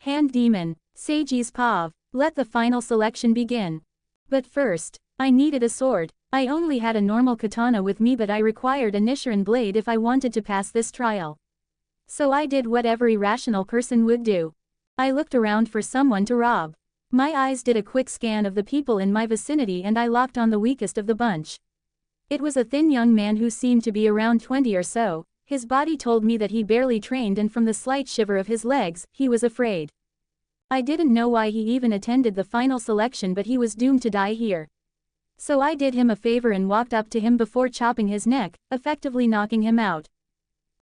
Hand Demon, Sages Pav, let the final selection begin. But first, I needed a sword. I only had a normal katana with me, but I required a Nichiren blade if I wanted to pass this trial. So I did what every rational person would do. I looked around for someone to rob. My eyes did a quick scan of the people in my vicinity and I locked on the weakest of the bunch. It was a thin young man who seemed to be around 20 or so. His body told me that he barely trained, and from the slight shiver of his legs, he was afraid. I didn't know why he even attended the final selection, but he was doomed to die here. So I did him a favor and walked up to him before chopping his neck, effectively knocking him out.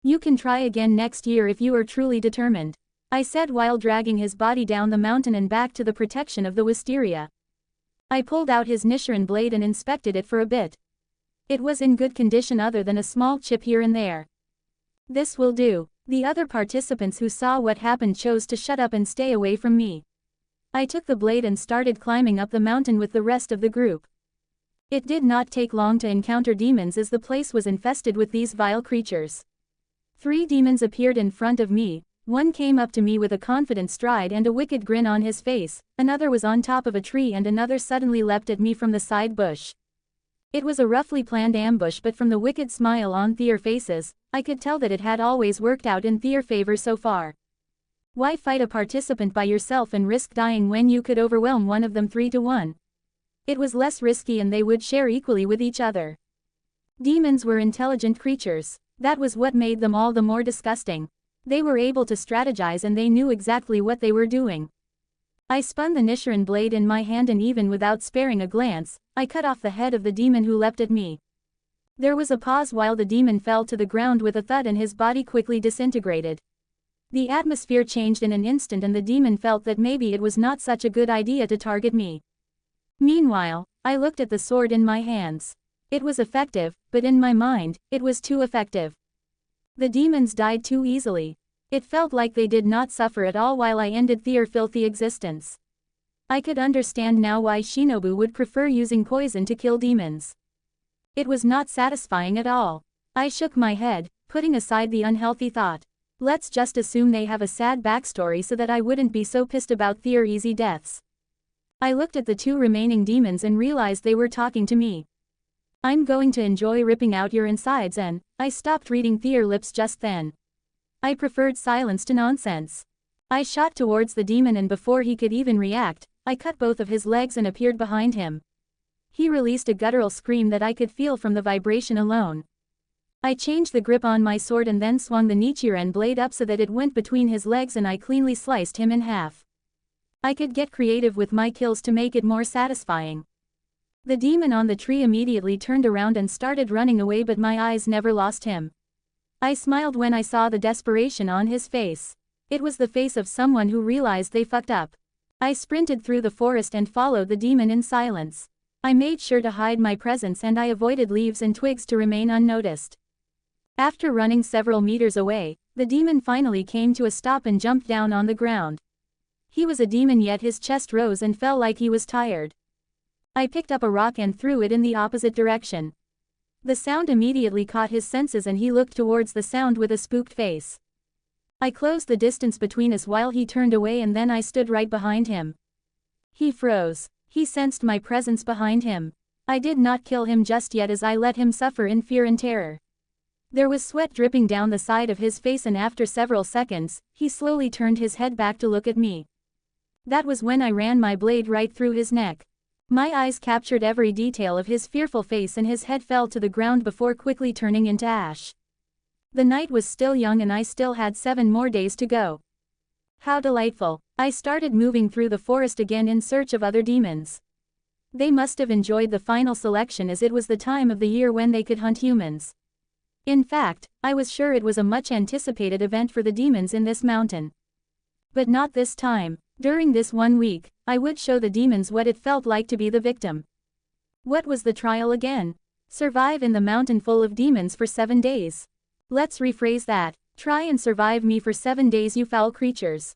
"You can try again next year if you are truly determined," I said while dragging his body down the mountain and back to the protection of the wisteria. I pulled out his Nichiren blade and inspected it for a bit. It was in good condition other than a small chip here and there. "This will do." The other participants who saw what happened chose to shut up and stay away from me. I took the blade and started climbing up the mountain with the rest of the group. It did not take long to encounter demons, as the place was infested with these vile creatures. 3 demons appeared in front of me. One came up to me with a confident stride and a wicked grin on his face, another was on top of a tree, and another suddenly leapt at me from the side bush. It was a roughly planned ambush, but from the wicked smile on their faces, I could tell that it had always worked out in their favor so far. Why fight a participant by yourself and risk dying when you could overwhelm one of them 3-1? It was less risky and they would share equally with each other. Demons were intelligent creatures. That was what made them all the more disgusting. They were able to strategize and they knew exactly what they were doing. I spun the Nichiren blade in my hand and even without sparing a glance, I cut off the head of the demon who leapt at me. There was a pause while the demon fell to the ground with a thud and his body quickly disintegrated. The atmosphere changed in an instant and the demon felt that maybe it was not such a good idea to target me. Meanwhile, I looked at the sword in my hands. It was effective, but in my mind, it was too effective. The demons died too easily. It felt like they did not suffer at all while I ended their filthy existence. I could understand now why Shinobu would prefer using poison to kill demons. It was not satisfying at all. I shook my head, putting aside the unhealthy thought. Let's just assume they have a sad backstory so that I wouldn't be so pissed about their easy deaths. I looked at the 2 remaining demons and realized they were talking to me. "I'm going to enjoy ripping out your insides," and I stopped reading their lips just then. I preferred silence to nonsense. I shot towards the demon and before he could even react, I cut both of his legs and appeared behind him. He released a guttural scream that I could feel from the vibration alone. I changed the grip on my sword and then swung the Nichiren blade up so that it went between his legs and I cleanly sliced him in half. I could get creative with my kills to make it more satisfying. The demon on the tree immediately turned around and started running away, but my eyes never lost him. I smiled when I saw the desperation on his face. It was the face of someone who realized they fucked up. I sprinted through the forest and followed the demon in silence. I made sure to hide my presence and I avoided leaves and twigs to remain unnoticed. After running several meters away, the demon finally came to a stop and jumped down on the ground. He was a demon, yet his chest rose and fell like he was tired. I picked up a rock and threw it in the opposite direction. The sound immediately caught his senses and he looked towards the sound with a spooked face. I closed the distance between us while he turned away and then I stood right behind him. He froze. He sensed my presence behind him. I did not kill him just yet as I let him suffer in fear and terror. There was sweat dripping down the side of his face and after several seconds, he slowly turned his head back to look at me. That was when I ran my blade right through his neck. My eyes captured every detail of his fearful face and his head fell to the ground before quickly turning into ash. The night was still young and I still had 7 more days to go. How delightful. I started moving through the forest again in search of other demons. They must have enjoyed the final selection as it was the time of the year when they could hunt humans. In fact, I was sure it was a much anticipated event for the demons in this mountain. But not this time. During this 1 week, I would show the demons what it felt like to be the victim. What was the trial again? Survive in the mountain full of demons for 7 days. Let's rephrase that. Try and survive me for 7 days, you foul creatures. ...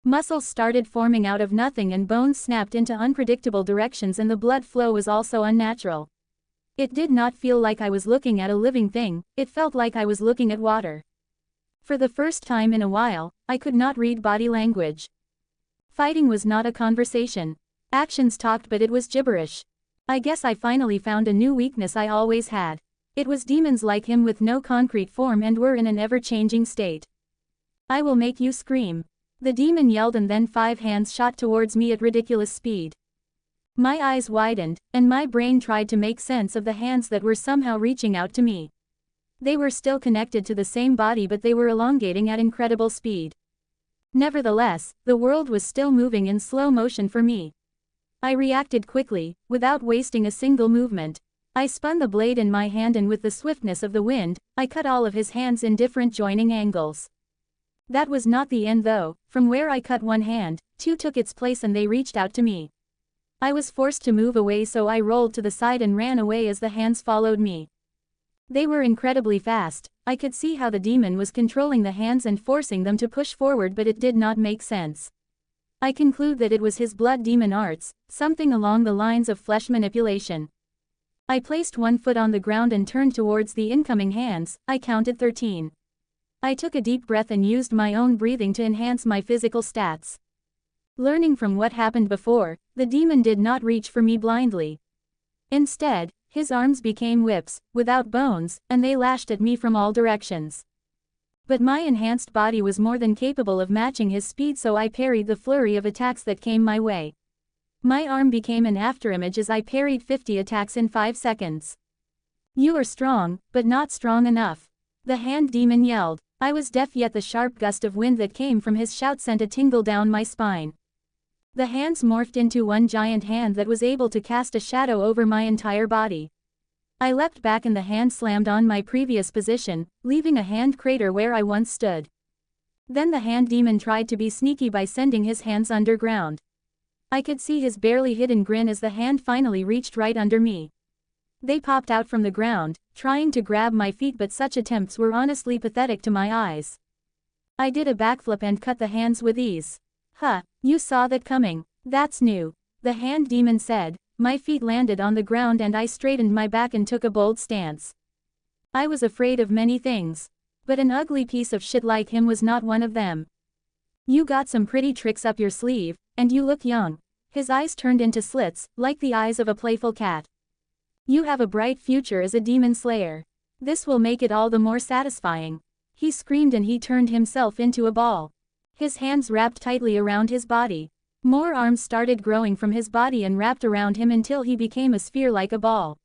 Muscles started forming out of nothing and bones snapped into unpredictable directions, and the blood flow was also unnatural. It did not feel like I was looking at a living thing, it felt like I was looking at water. For the first time in a while, I could not read body language. Fighting was not a conversation. Actions talked, but it was gibberish. I guess I finally found a new weakness I always had. It was demons like him with no concrete form and were in an ever-changing state. I will make you scream. The demon yelled, and then 5 hands shot towards me at ridiculous speed. My eyes widened, and my brain tried to make sense of the hands that were somehow reaching out to me. They were still connected to the same body, but they were elongating at incredible speed. Nevertheless, the world was still moving in slow motion for me. I reacted quickly, without wasting a single movement. I spun the blade in my hand, and with the swiftness of the wind, I cut all of his hands in different joining angles. That was not the end though. From where I cut one hand, 2 took its place and they reached out to me. I was forced to move away, so I rolled to the side and ran away as the hands followed me. They were incredibly fast. I could see how the demon was controlling the hands and forcing them to push forward, but it did not make sense. I conclude that it was his blood demon arts, something along the lines of flesh manipulation. I placed one foot on the ground and turned towards the incoming hands. I counted 13. I took a deep breath and used my own breathing to enhance my physical stats. Learning from what happened before, the demon did not reach for me blindly. Instead, his arms became whips, without bones, and they lashed at me from all directions. But my enhanced body was more than capable of matching his speed, so I parried the flurry of attacks that came my way. My arm became an afterimage as I parried 50 attacks in 5 seconds. You are strong, but not strong enough. The hand demon yelled. I was deaf, yet the sharp gust of wind that came from his shout sent a tingle down my spine. The hands morphed into one giant hand that was able to cast a shadow over my entire body. I leapt back and the hand slammed on my previous position, leaving a hand crater where I once stood. Then the hand demon tried to be sneaky by sending his hands underground. I could see his barely hidden grin as the hand finally reached right under me. They popped out from the ground, trying to grab my feet, but such attempts were honestly pathetic to my eyes. I did a backflip and cut the hands with ease. Huh, you saw that coming. That's new, the hand demon said. My feet landed on the ground and I straightened my back and took a bold stance. I was afraid of many things, but an ugly piece of shit like him was not one of them. You got some pretty tricks up your sleeve, and you look young. His eyes turned into slits, like the eyes of a playful cat. You have a bright future as a demon slayer. This will make it all the more satisfying. He screamed and he turned himself into a ball. His hands wrapped tightly around his body. More arms started growing from his body and wrapped around him until he became a sphere like a ball.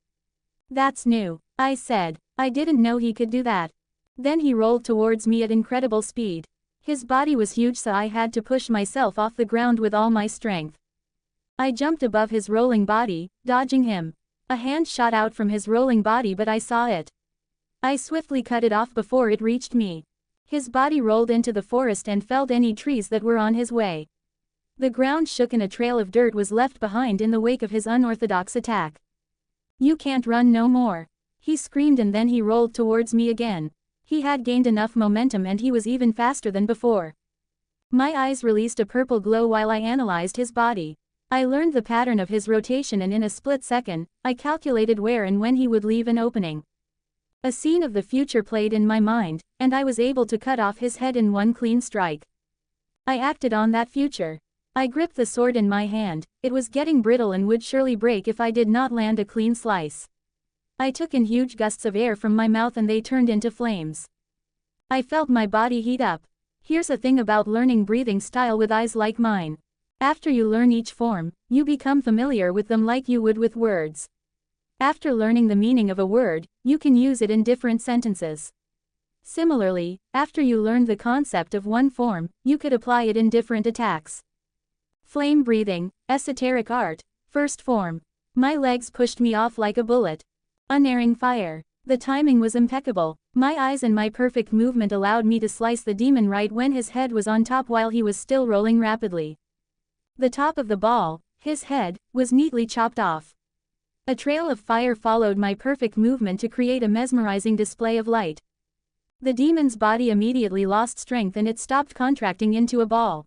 That's new, I said. I didn't know he could do that. Then he rolled towards me at incredible speed. His body was huge, so I had to push myself off the ground with all my strength. I jumped above his rolling body, dodging him. A hand shot out from his rolling body, but I saw it. I swiftly cut it off before it reached me. His body rolled into the forest and felled any trees that were on his way. The ground shook and a trail of dirt was left behind in the wake of his unorthodox attack. You can't run no more, he screamed, and then he rolled towards me again. He had gained enough momentum and he was even faster than before. My eyes released a purple glow while I analyzed his body. I learned the pattern of his rotation, and in a split second, I calculated where and when he would leave an opening. A scene of the future played in my mind, and I was able to cut off his head in one clean strike. I acted on that future. I gripped the sword in my hand. It was getting brittle and would surely break if I did not land a clean slice. I took in huge gusts of air from my mouth and they turned into flames. I felt my body heat up. Here's a thing about learning breathing style with eyes like mine. After you learn each form, you become familiar with them like you would with words. After learning the meaning of a word, you can use it in different sentences. Similarly, after you learn the concept of one form, you could apply it in different attacks. Flame breathing, esoteric art, first form. My legs pushed me off like a bullet. Unerring fire. The timing was impeccable. My eyes and my perfect movement allowed me to slice the demon right when his head was on top while he was still rolling rapidly. The top of the ball, his head, was neatly chopped off. A trail of fire followed my perfect movement to create a mesmerizing display of light. The demon's body immediately lost strength and it stopped contracting into a ball.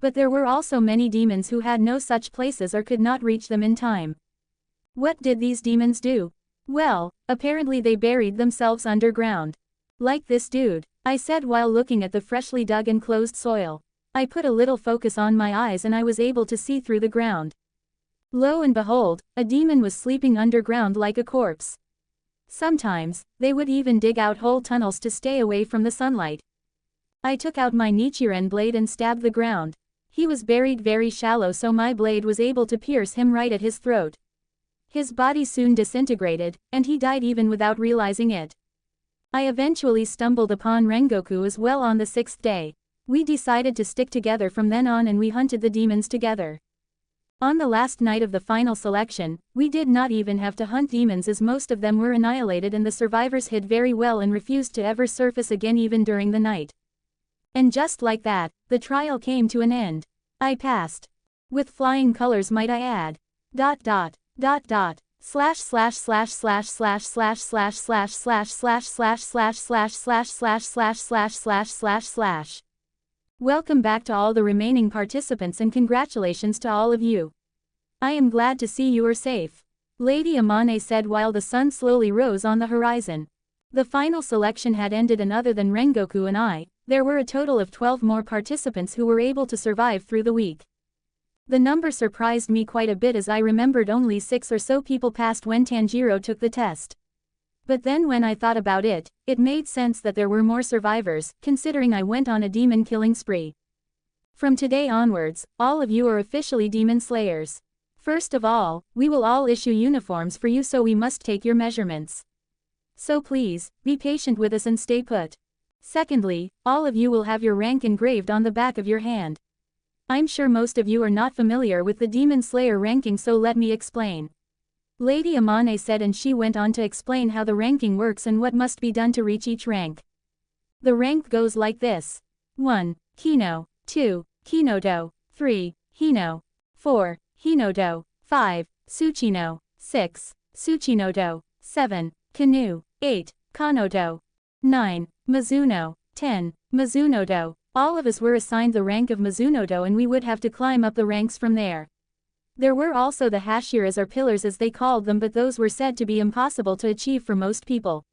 But there were also many demons who had no such places or could not reach them in time. What did these demons do? Well, apparently they buried themselves underground. Like this dude, I said while looking at the freshly dug and closed soil. I put a little focus on my eyes and I was able to see through the ground. Lo and behold, a demon was sleeping underground like a corpse. Sometimes, they would even dig out whole tunnels to stay away from the sunlight. I took out my Nichiren blade and stabbed the ground. He was buried very shallow, so my blade was able to pierce him right at his throat. His body soon disintegrated, and he died even without realizing it. I eventually stumbled upon Rengoku as well on the 6th day. We decided to stick together from then on and we hunted the demons together. On the last night of the final selection, we did not even have to hunt demons as most of them were annihilated and the survivors hid very well and refused to ever surface again even during the night. And just like that, the trial came to an end. I passed. With flying colors, might I add. .. Slash slash slash slash slash slash slash slash slash slash slash slash slash slash slash slash slash slash slash. Welcome back to all the remaining participants and congratulations to all of you. I am glad to see you are safe. Lady Amane said while the sun slowly rose on the horizon. The final selection had ended and other than Rengoku and I, there were a total of 12 more participants who were able to survive through the week. The number surprised me quite a bit as I remembered only 6 or so people passed when Tanjiro took the test. But then when I thought about it, it made sense that there were more survivors, considering I went on a demon killing spree. From today onwards, all of you are officially demon slayers. First of all, we will all issue uniforms for you, so we must take your measurements. So please, be patient with us and stay put. Secondly, all of you will have your rank engraved on the back of your hand. I'm sure most of you are not familiar with the Demon Slayer ranking, so let me explain. Lady Amane said, and she went on to explain how the ranking works and what must be done to reach each rank. The rank goes like this. 1. Kino. 2. Kinodo. 3. Hino. 4. Hinodo. 5. Tsuchino. 6. Tsuchinodo. 7. Kanu. 8. Kanodo. 9. Mizuno. 10. Mizunodo. All of us were assigned the rank of Mizunodo and we would have to climb up the ranks from there. There were also the Hashiras, or pillars as they called them, but those were said to be impossible to achieve for most people.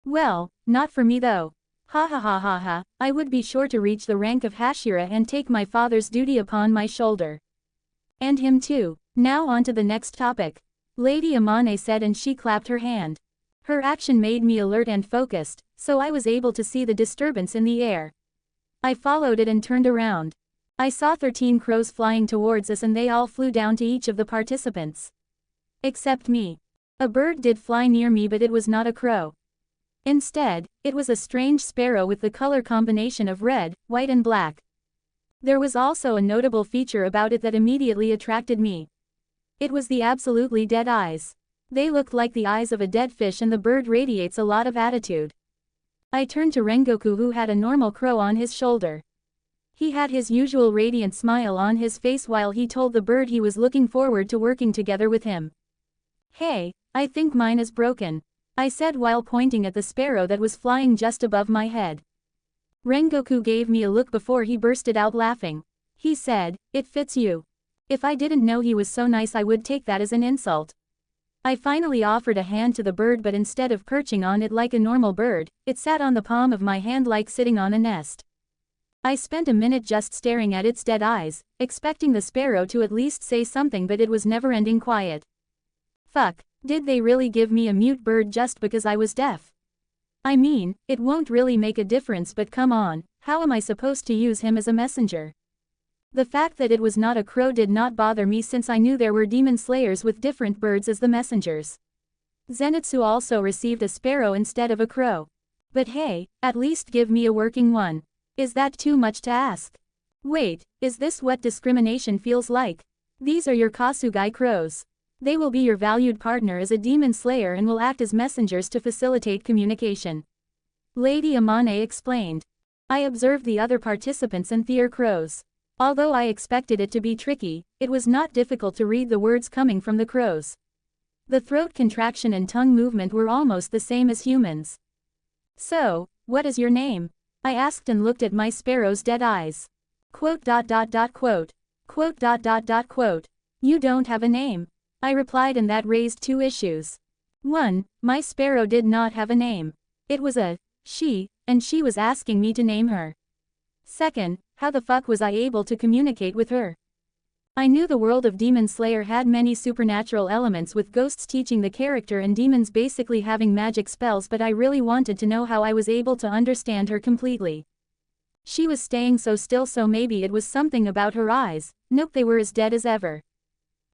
Well, not for me though. Ha ha ha ha ha, I would be sure to reach the rank of Hashira and take my father's duty upon my shoulder. And him too. Now on to the next topic. Lady Amane said, and she clapped her hand. Her action made me alert and focused, so I was able to see the disturbance in the air. I followed it and turned around. I saw 13 crows flying towards us and they all flew down to each of the participants. Except me. A bird did fly near me, but it was not a crow. Instead, it was a strange sparrow with the color combination of red, white and black. There was also a notable feature about it that immediately attracted me. It was the absolutely dead eyes. They looked like the eyes of a dead fish, and the bird radiates a lot of attitude. I turned to Rengoku, who had a normal crow on his shoulder. He had his usual radiant smile on his face while he told the bird he was looking forward to working together with him. Hey, I think mine is broken, I said while pointing at the sparrow that was flying just above my head. Rengoku gave me a look before he bursted out laughing. He said, "It fits you." If I didn't know he was so nice, I would take that as an insult. I finally offered a hand to the bird, but instead of perching on it like a normal bird, it sat on the palm of my hand like sitting on a nest. I spent a minute just staring at its dead eyes, expecting the sparrow to at least say something, but it was never-ending quiet. Fuck, did they really give me a mute bird just because I was deaf? I mean, it won't really make a difference, but come on, how am I supposed to use him as a messenger? The fact that it was not a crow did not bother me, since I knew there were demon slayers with different birds as the messengers. Zenitsu also received a sparrow instead of a crow. But hey, at least give me a working one. Is that too much to ask? Wait, is this what discrimination feels like? These are your Kasugai crows. They will be your valued partner as a demon slayer and will act as messengers to facilitate communication. Lady Amane explained. I observed the other participants and their crows. Although I expected it to be tricky, it was not difficult to read the words coming from the crows. The throat contraction and tongue movement were almost the same as humans. So, what is your name? I asked and looked at my sparrow's dead eyes. Quote. Quote. You don't have a name. I replied, and that raised two issues. 1. My sparrow did not have a name. It was a she, and she was asking me to name her. 2. How the fuck was I able to communicate with her? I knew the world of Demon Slayer had many supernatural elements, with ghosts teaching the character and demons basically having magic spells, but I really wanted to know how I was able to understand her completely. She was staying so still, so maybe it was something about her eyes. Nope, they were as dead as ever.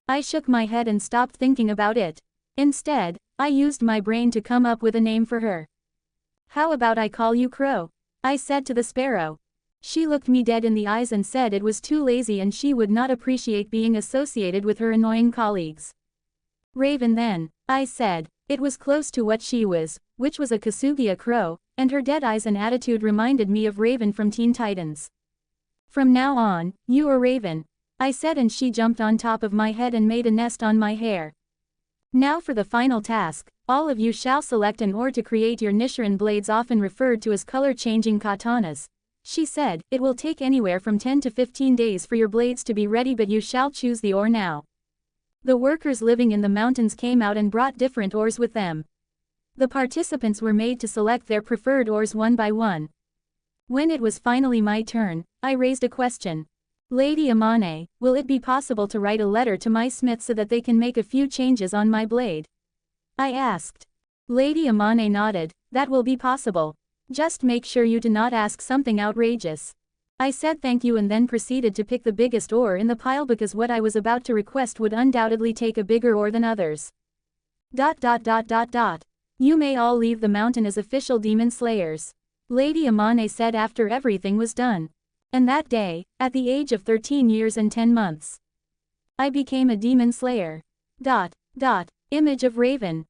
I shook my head and stopped thinking about it. Instead, I used my brain to come up with a name for her. How about I call you Crow? I said to the sparrow. She looked me dead in the eyes and said it was too lazy and she would not appreciate being associated with her annoying colleagues. Raven then, I said. It was close to what she was, which was a Kasugia crow, and her dead eyes and attitude reminded me of Raven from Teen Titans. From now on, you are Raven, I said, and she jumped on top of my head and made a nest on my hair. Now for the final task, all of you shall select an ore to create your Nichiren blades, often referred to as color-changing katanas. She said, it will take anywhere from 10 to 15 days for your blades to be ready, but you shall choose the ore now. The workers living in the mountains came out and brought different ores with them. The participants were made to select their preferred ores one by one. When it was finally my turn, I raised a question. Lady Amane, will it be possible to write a letter to my smith so that they can make a few changes on my blade? I asked. Lady Amane nodded. That will be possible. Just make sure you do not ask something outrageous. I said thank you and then proceeded to pick the biggest ore in the pile, because what I was about to request would undoubtedly take a bigger ore than others. You may all leave the mountain as official demon slayers, Lady Amane said after everything was done. And that day, at the age of 13 years and 10 months, I became a demon slayer. Image of Raven.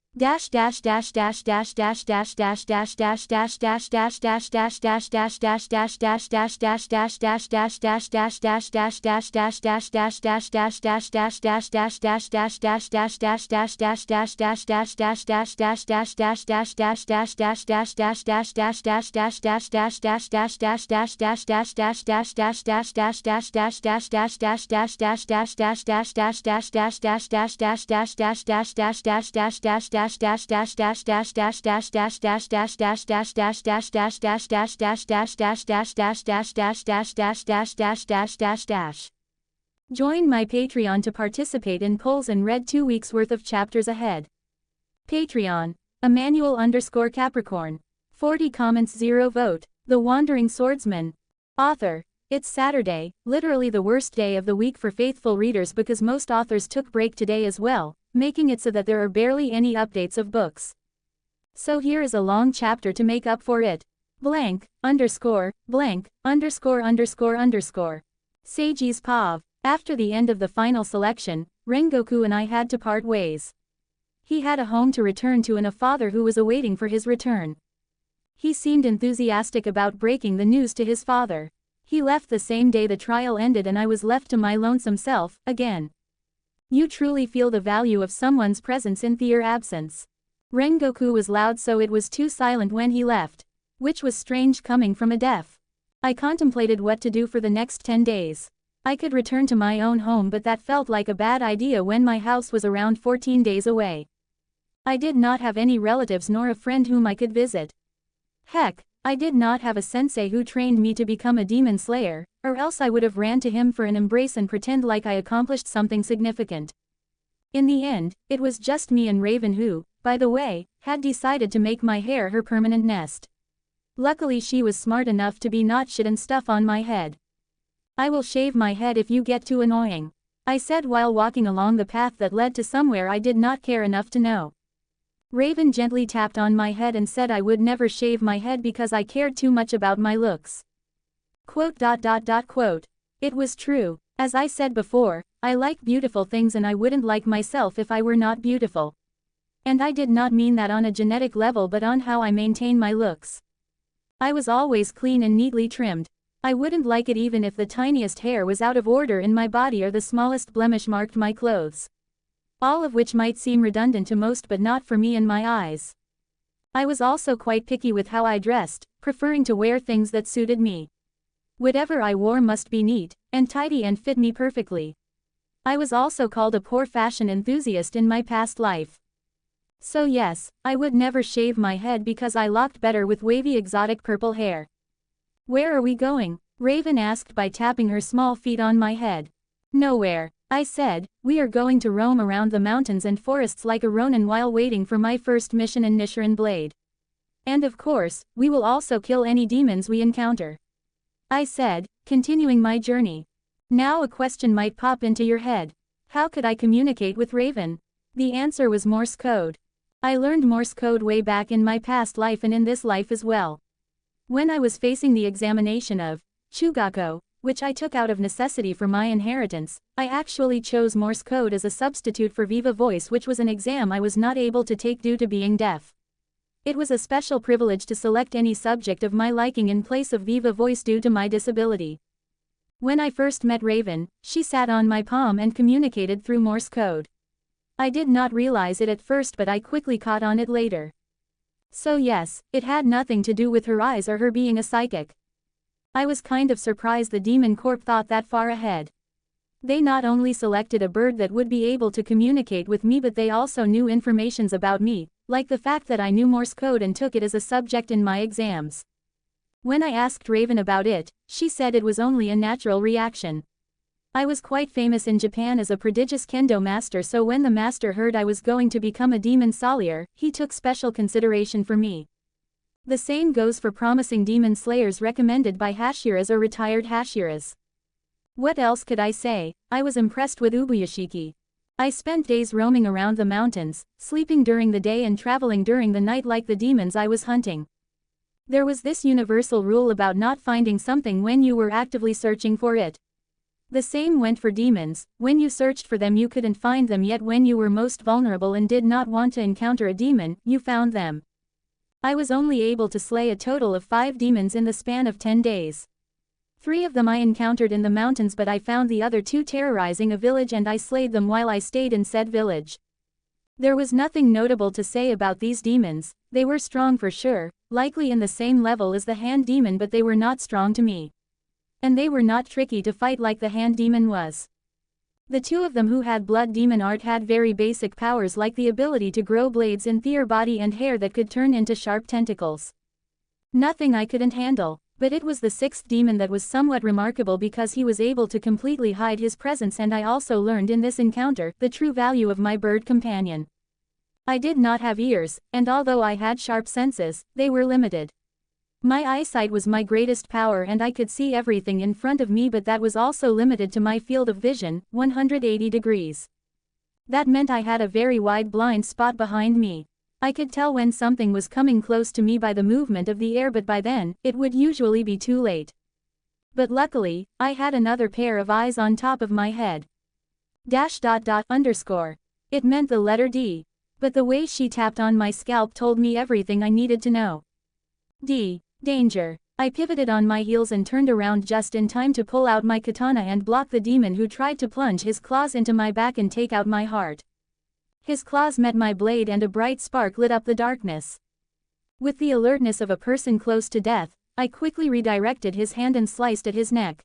Join my Patreon to participate in polls and read 2 weeks worth of chapters ahead. Patreon. Emmanuel_Capricorn. 40 comments, 0 vote. The Wandering Swordsman. Author. It's Saturday, literally the worst day of the week for faithful readers, because most authors took break today as well, making it so that there are barely any updates of books. So here is a long chapter to make up for it. Blank, underscore, blank, underscore, underscore, underscore. Seiji's Pav. After the end of the final selection, Rengoku and I had to part ways. He had a home to return to and a father who was awaiting for his return. He seemed enthusiastic about breaking the news to his father. He left the same day the trial ended and I was left to my lonesome self, again. You truly feel the value of someone's presence in their absence. Rengoku was loud, so it was too silent when he left, which was strange coming from a deaf. I contemplated what to do for the next 10 days. I could return to my own home, but that felt like a bad idea when my house was around 14 days away. I did not have any relatives nor a friend whom I could visit. Heck, I did not have a sensei who trained me to become a demon slayer, or else I would have ran to him for an embrace and pretend like I accomplished something significant. In the end, it was just me and Raven, who, by the way, had decided to make my hair her permanent nest. Luckily she was smart enough to be not shit and stuff on my head. I will shave my head if you get too annoying, I said while walking along the path that led to somewhere I did not care enough to know. Raven gently tapped on my head and said I would never shave my head because I cared too much about my looks. Quote. It was true. As I said before, I like beautiful things and I wouldn't like myself if I were not beautiful. And I did not mean that on a genetic level, but on how I maintain my looks. I was always clean and neatly trimmed. I wouldn't like it even if the tiniest hair was out of order in my body or the smallest blemish marked my clothes. All of which might seem redundant to most, but not for me and my eyes. I was also quite picky with how I dressed, preferring to wear things that suited me. Whatever I wore must be neat and tidy and fit me perfectly. I was also called a poor fashion enthusiast in my past life. So yes, I would never shave my head because I looked better with wavy exotic purple hair. Where are we going? Raven asked by tapping her small feet on my head. Nowhere, I said, we are going to roam around the mountains and forests like a ronin while waiting for my first mission in Nichiren Blade. And of course, we will also kill any demons we encounter. I said, continuing my journey. Now a question might pop into your head. How could I communicate with Raven? The answer was Morse code. I learned Morse code way back in my past life and in this life as well. When I was facing the examination of Chugako, which I took out of necessity for my inheritance, I actually chose Morse code as a substitute for Viva Voice, which was an exam I was not able to take due to being deaf. It was a special privilege to select any subject of my liking in place of Viva Voice due to my disability. When I first met Raven, she sat on my palm and communicated through Morse code. I did not realize it at first, but I quickly caught on it later. So yes, it had nothing to do with her eyes or her being a psychic. I was kind of surprised the Demon Corp thought that far ahead. They not only selected a bird that would be able to communicate with me, but they also knew informations about me, like the fact that I knew Morse code and took it as a subject in my exams. When I asked Raven about it, she said it was only a natural reaction. I was quite famous in Japan as a prodigious kendo master, so when the master heard I was going to become a demon solayer, he took special consideration for me. The same goes for promising demon slayers recommended by Hashiras or retired Hashiras. What else could I say? I was impressed with Ubuyashiki. I spent days roaming around the mountains, sleeping during the day and traveling during the night like the demons I was hunting. There was this universal rule about not finding something when you were actively searching for it. The same went for demons. When you searched for them you couldn't find them, yet when you were most vulnerable and did not want to encounter a demon, you found them. I was only able to slay a total of 5 demons in the span of 10 days. 3 of them I encountered in the mountains, but I found the other 2 terrorizing a village and I slayed them while I stayed in said village. There was nothing notable to say about these demons. They were strong for sure, likely in the same level as the hand demon, but they were not strong to me. And they were not tricky to fight like the hand demon was. The 2 of them who had blood demon art had very basic powers like the ability to grow blades in their body and hair that could turn into sharp tentacles. Nothing I couldn't handle, but it was the 6th demon that was somewhat remarkable because he was able to completely hide his presence, and I also learned in this encounter the true value of my bird companion. I did not have ears, and although I had sharp senses, they were limited. My eyesight was my greatest power and I could see everything in front of me, but that was also limited to my field of vision, 180 degrees. That meant I had a very wide blind spot behind me. I could tell when something was coming close to me by the movement of the air, but by then, it would usually be too late. But luckily, I had another pair of eyes on top of my head. ___. It meant the letter D. But the way she tapped on my scalp told me everything I needed to know. D. Danger. I pivoted on my heels and turned around just in time to pull out my katana and block the demon who tried to plunge his claws into my back and take out my heart. His claws met my blade and a bright spark lit up the darkness. With the alertness of a person close to death, I quickly redirected his hand and sliced at his neck.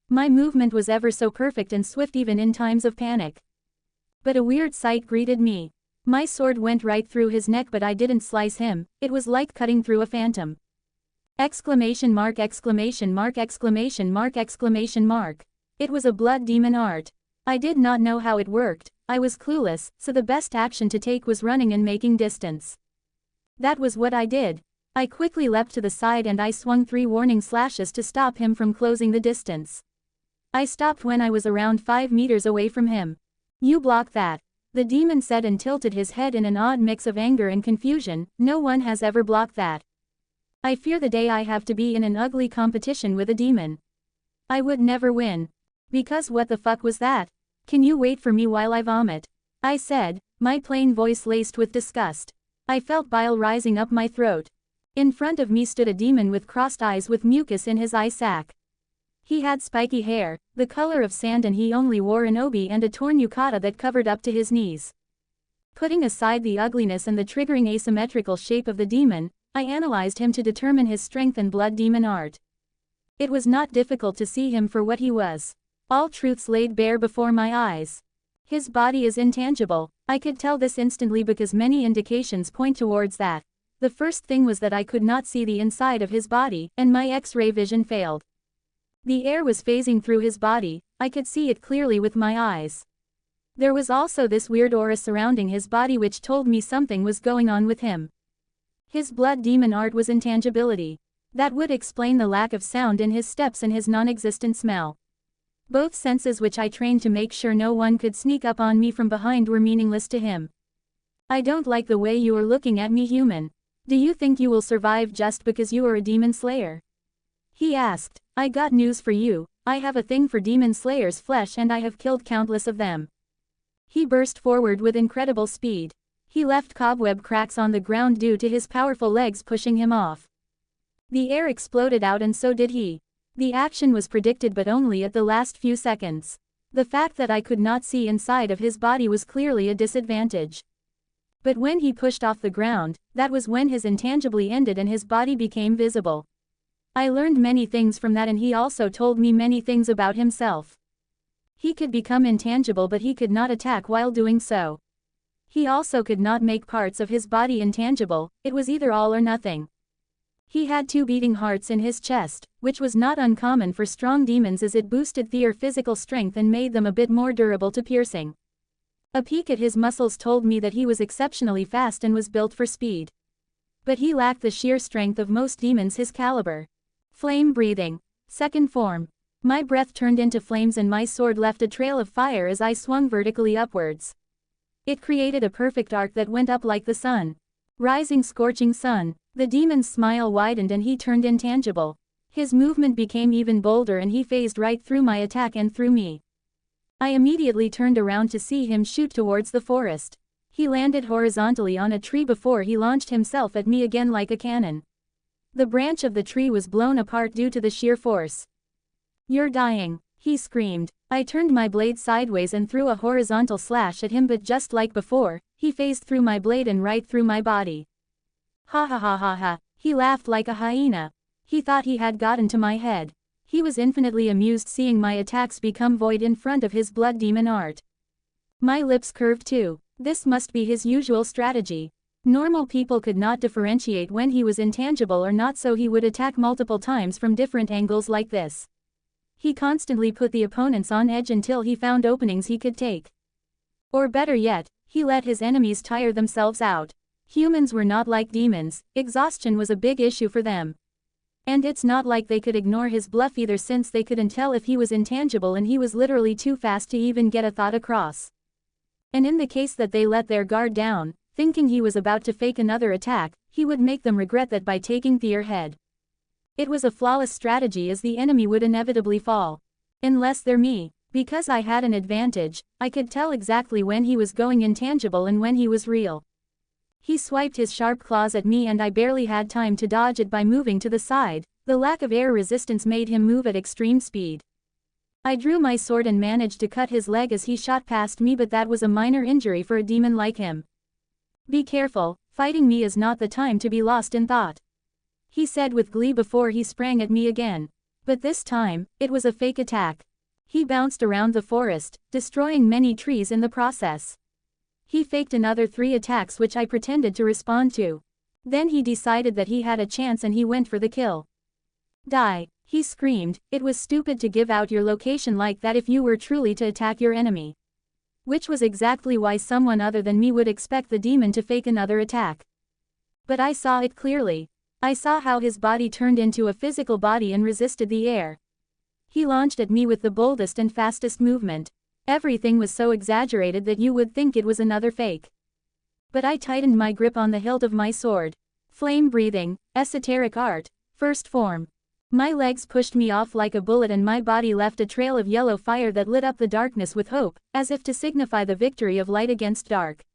My movement was ever so perfect and swift even in times of panic. But a weird sight greeted me. My sword went right through his neck, but I didn't slice him. It was like cutting through a phantom. ! It was a blood demon art. I did not know how it worked. I was clueless, so the best action to take was running and making distance. That was what I did. I quickly leapt to the side and I swung 3 warning slashes to stop him from closing the distance. I stopped when I was around 5 meters away from him. You block that. The demon said and tilted his head in an odd mix of anger and confusion. No one has ever blocked that. I fear the day I have to be in an ugly competition with a demon. I would never win. Because what the fuck was that? Can you wait for me while I vomit? I said, my plain voice laced with disgust. I felt bile rising up my throat. In front of me stood a demon with crossed eyes with mucus in his eye sac. He had spiky hair, the color of sand, and he only wore an obi and a torn yukata that covered up to his knees. Putting aside the ugliness and the triggering asymmetrical shape of the demon, I analyzed him to determine his strength and blood demon art. It was not difficult to see him for what he was. All truths laid bare before my eyes. His body is intangible. I could tell this instantly because many indications point towards that. The first thing was that I could not see the inside of his body, and my X-ray vision failed. The air was phasing through his body, I could see it clearly with my eyes. There was also this weird aura surrounding his body which told me something was going on with him. His blood demon art was intangibility. That would explain the lack of sound in his steps and his non-existent smell. Both senses which I trained to make sure no one could sneak up on me from behind were meaningless to him. I don't like the way you are looking at me, human. Do you think you will survive just because you are a demon slayer? He asked. I got news for you, I have a thing for demon slayers' flesh and I have killed countless of them. He burst forward with incredible speed. He left cobweb cracks on the ground due to his powerful legs pushing him off. The air exploded out and so did he. The action was predicted but only at the last few seconds. The fact that I could not see inside of his body was clearly a disadvantage. But when he pushed off the ground, that was when his intangibly ended and his body became visible. I learned many things from that and he also told me many things about himself. He could become intangible but he could not attack while doing so. He also could not make parts of his body intangible, it was either all or nothing. He had 2 beating hearts in his chest, which was not uncommon for strong demons as it boosted their physical strength and made them a bit more durable to piercing. A peek at his muscles told me that he was exceptionally fast and was built for speed. But he lacked the sheer strength of most demons his caliber. Flame breathing. Second form. My breath turned into flames and my sword left a trail of fire as I swung vertically upwards. It created a perfect arc that went up like the sun. Rising scorching sun. The demon's smile widened and he turned intangible. His movement became even bolder and he phased right through my attack and through me. I immediately turned around to see him shoot towards the forest. He landed horizontally on a tree before he launched himself at me again like a cannon. The branch of the tree was blown apart due to the sheer force. You're dying, he screamed. I turned my blade sideways and threw a horizontal slash at him but just like before, he phased through my blade and right through my body. Ha ha ha ha ha, he laughed like a hyena. He thought he had gotten to my head. He was infinitely amused seeing my attacks become void in front of his blood demon art. My lips curved too. This must be his usual strategy. Normal people could not differentiate when he was intangible or not, so he would attack multiple times from different angles like this. He constantly put the opponents on edge until he found openings he could take. Or better yet, he let his enemies tire themselves out. Humans were not like demons, exhaustion was a big issue for them. And it's not like they could ignore his bluff either, since they couldn't tell if he was intangible and he was literally too fast to even get a thought across. And in the case that they let their guard down, thinking he was about to fake another attack, he would make them regret that by taking their head. It was a flawless strategy as the enemy would inevitably fall. Unless they're me. Because I had an advantage, I could tell exactly when he was going intangible and when he was real. He swiped his sharp claws at me and I barely had time to dodge it by moving to the side. The lack of air resistance made him move at extreme speed. I drew my sword and managed to cut his leg as he shot past me, but that was a minor injury for a demon like him. Be careful, fighting me is not the time to be lost in thought, he said with glee before he sprang at me again. But this time, it was a fake attack. He bounced around the forest, destroying many trees in the process. He faked another 3 attacks which I pretended to respond to. Then he decided that he had a chance and he went for the kill. Die, he screamed. It was stupid to give out your location like that if you were truly to attack your enemy. Which was exactly why someone other than me would expect the demon to fake another attack. But I saw it clearly. I saw how his body turned into a physical body and resisted the air. He launched at me with the boldest and fastest movement. Everything was so exaggerated that you would think it was another fake. But I tightened my grip on the hilt of my sword. Flame breathing, esoteric art, first form. My legs pushed me off like a bullet and my body left a trail of yellow fire that lit up the darkness with hope, as if to signify the victory of light against dark.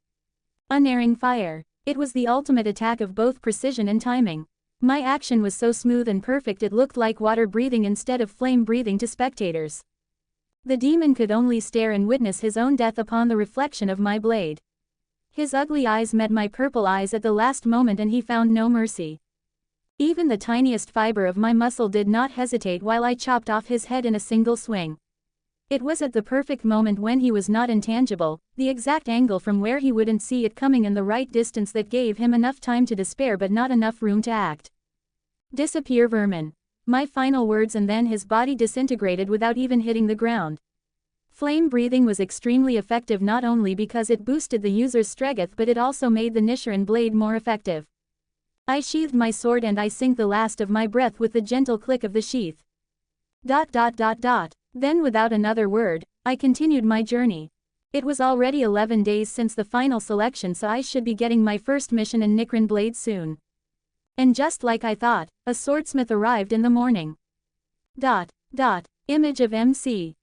Unerring fire. It was the ultimate attack of both precision and timing. My action was so smooth and perfect it looked like water breathing instead of flame breathing to spectators. The demon could only stare and witness his own death upon the reflection of my blade. His ugly eyes met my purple eyes at the last moment and he found no mercy. Even the tiniest fiber of my muscle did not hesitate while I chopped off his head in a single swing. It was at the perfect moment when he was not intangible, the exact angle from where he wouldn't see it coming and the right distance that gave him enough time to despair but not enough room to act. Disappear, vermin. My final words, and then his body disintegrated without even hitting the ground. Flame breathing was extremely effective not only because it boosted the user's strength but it also made the Nichiren blade more effective. I sheathed my sword and I sank the last of my breath with the gentle click of the sheath. Then without another word, I continued my journey. It was already 11 days since the final selection, so I should be getting my first mission in Nichiren blade soon. And just like I thought, a swordsmith arrived in the morning. Image of MC.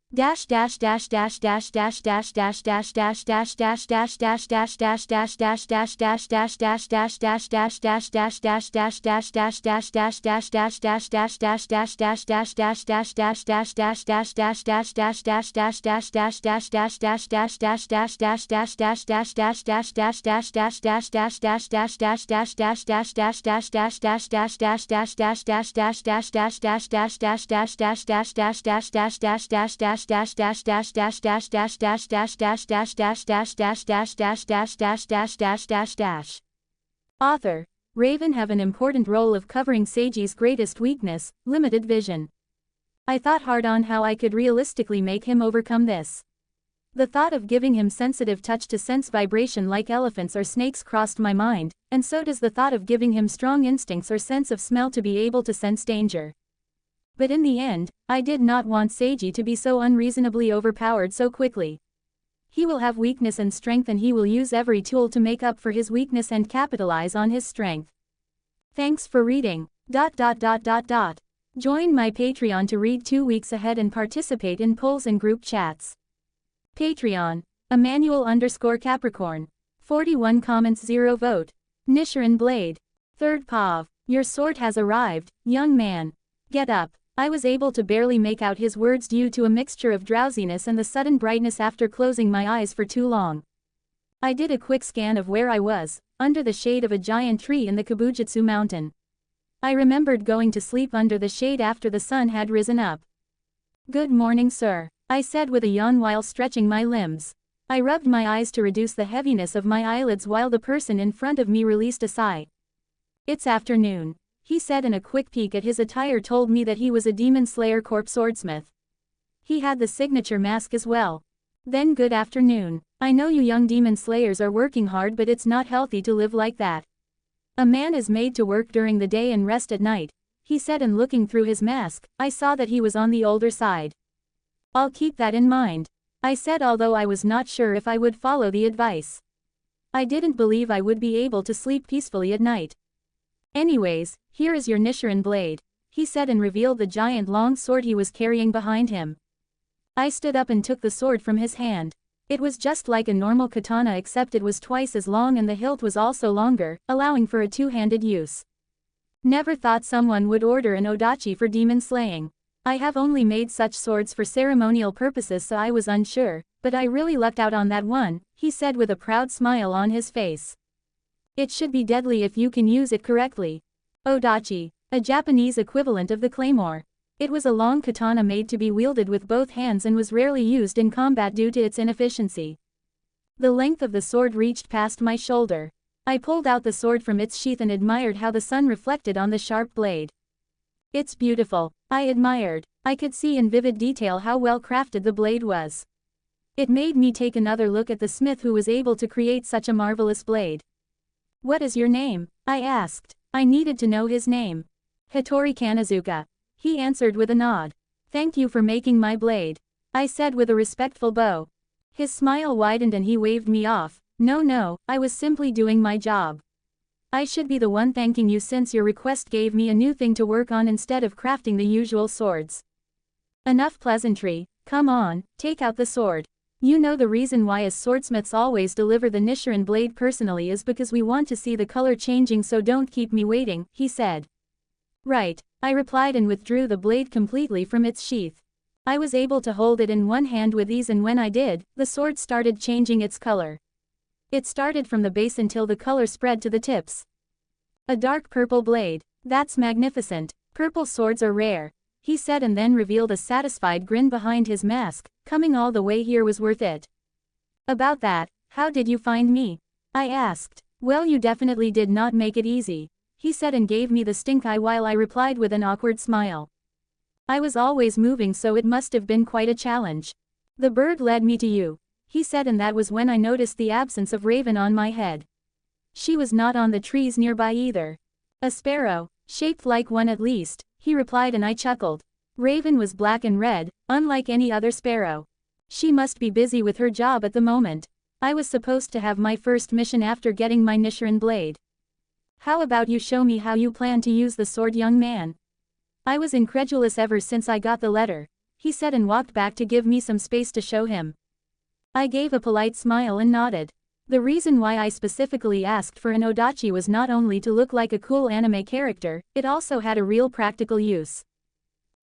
Author. Raven have an important role of covering Seiji's greatest weakness, limited vision. I thought hard on how I could realistically make him overcome this. The thought of giving him sensitive touch to sense vibration like elephants or snakes crossed my mind, and so does the thought of giving him strong instincts or sense of smell to be able to sense danger. But in the end, I did not want Seiji to be so unreasonably overpowered so quickly. He will have weakness and strength and he will use every tool to make up for his weakness and capitalize on his strength. Thanks for reading. Join my Patreon to read 2 weeks ahead and participate in polls and group chats. Patreon. Emmanuel_Capricorn. 41 comments 0 vote. Nichiren Blade. 3rd POV. Your sword has arrived, young man. Get up. I was able to barely make out his words due to a mixture of drowsiness and the sudden brightness after closing my eyes for too long. I did a quick scan of where I was, under the shade of a giant tree in the Kabujitsu mountain. I remembered going to sleep under the shade after the sun had risen up. Good morning, sir, I said with a yawn while stretching my limbs. I rubbed my eyes to reduce the heaviness of my eyelids while the person in front of me released a sigh. It's afternoon, he said, and a quick peek at his attire told me that he was a Demon Slayer Corps swordsmith. He had the signature mask as well. Then good afternoon. I know you young demon slayers are working hard, but it's not healthy to live like that. A man is made to work during the day and rest at night, he said, and looking through his mask, I saw that he was on the older side. I'll keep that in mind, I said, although I was not sure if I would follow the advice. I didn't believe I would be able to sleep peacefully at night. Anyways, here is your Nichiren blade, he said, and revealed the giant long sword he was carrying behind him. I stood up and took the sword from his hand. It was just like a normal katana except it was twice as long and the hilt was also longer, allowing for a two-handed use. Never thought someone would order an odachi for demon slaying. I have only made such swords for ceremonial purposes, so I was unsure, but I really lucked out on that one, he said with a proud smile on his face. It should be deadly if you can use it correctly. Odachi, a Japanese equivalent of the claymore. It was a long katana made to be wielded with both hands and was rarely used in combat due to its inefficiency. The length of the sword reached past my shoulder. I pulled out the sword from its sheath and admired how the sun reflected on the sharp blade. It's beautiful, I admired. I could see in vivid detail how well crafted the blade was. It made me take another look at the smith who was able to create such a marvelous blade. What is your name? I asked. I needed to know his name. Hattori Kanazuka. He answered with a nod. Thank you for making my blade, I said with a respectful bow. His smile widened and he waved me off. No, I was simply doing my job. I should be the one thanking you since your request gave me a new thing to work on instead of crafting the usual swords. Enough pleasantry, come on, take out the sword. You know the reason why as swordsmiths always deliver the Nichiren blade personally is because we want to see the color changing, so don't keep me waiting, he said. Right, I replied and withdrew the blade completely from its sheath. I was able to hold it in one hand with ease, and when I did, the sword started changing its color. It started from the base until the color spread to the tips. A dark purple blade. That's magnificent. Purple swords are rare, he said, and then revealed a satisfied grin behind his mask. Coming all the way here was worth it. About that, how did you find me? I asked. Well, you definitely did not make it easy, he said, and gave me the stink eye while I replied with an awkward smile. I was always moving, so it must have been quite a challenge. The bird led me to you, he said, and that was when I noticed the absence of Raven on my head. She was not on the trees nearby either. A sparrow, shaped like one at least, he replied, and I chuckled. Raven was black and red, unlike any other sparrow. She must be busy with her job at the moment. I was supposed to have my first mission after getting my Nichiren blade. How about you show me how you plan to use the sword, young man? I was incredulous ever since I got the letter, he said, and walked back to give me some space to show him. I gave a polite smile and nodded. The reason why I specifically asked for an odachi was not only to look like a cool anime character, it also had a real practical use.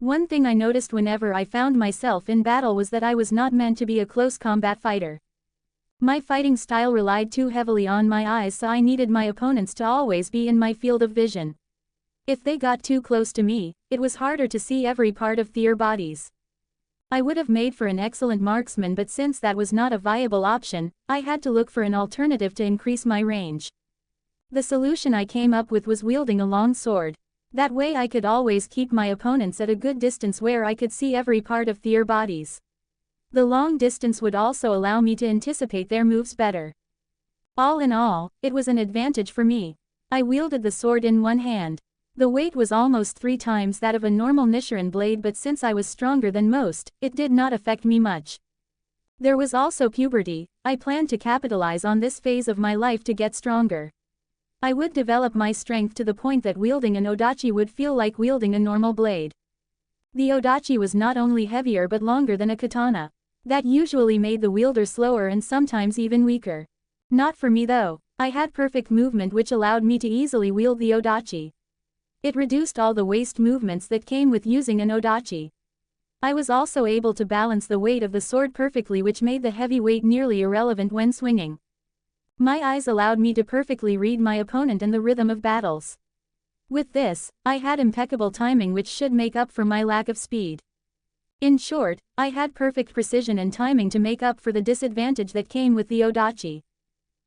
One thing I noticed whenever I found myself in battle was that I was not meant to be a close combat fighter. My fighting style relied too heavily on my eyes, so I needed my opponents to always be in my field of vision. If they got too close to me, it was harder to see every part of their bodies. I would have made for an excellent marksman, but since that was not a viable option, I had to look for an alternative to increase my range. The solution I came up with was wielding a long sword. That way I could always keep my opponents at a good distance where I could see every part of their bodies. The long distance would also allow me to anticipate their moves better. All in all, it was an advantage for me. I wielded the sword in one hand. The weight was almost 3 times that of a normal Nichiren blade, but since I was stronger than most, it did not affect me much. There was also puberty. I planned to capitalize on this phase of my life to get stronger. I would develop my strength to the point that wielding an odachi would feel like wielding a normal blade. The odachi was not only heavier but longer than a katana. That usually made the wielder slower and sometimes even weaker. Not for me though. I had perfect movement, which allowed me to easily wield the odachi. It reduced all the waste movements that came with using an odachi. I was also able to balance the weight of the sword perfectly, which made the heavy weight nearly irrelevant when swinging. My eyes allowed me to perfectly read my opponent and the rhythm of battles. With this, I had impeccable timing, which should make up for my lack of speed. In short, I had perfect precision and timing to make up for the disadvantage that came with the odachi.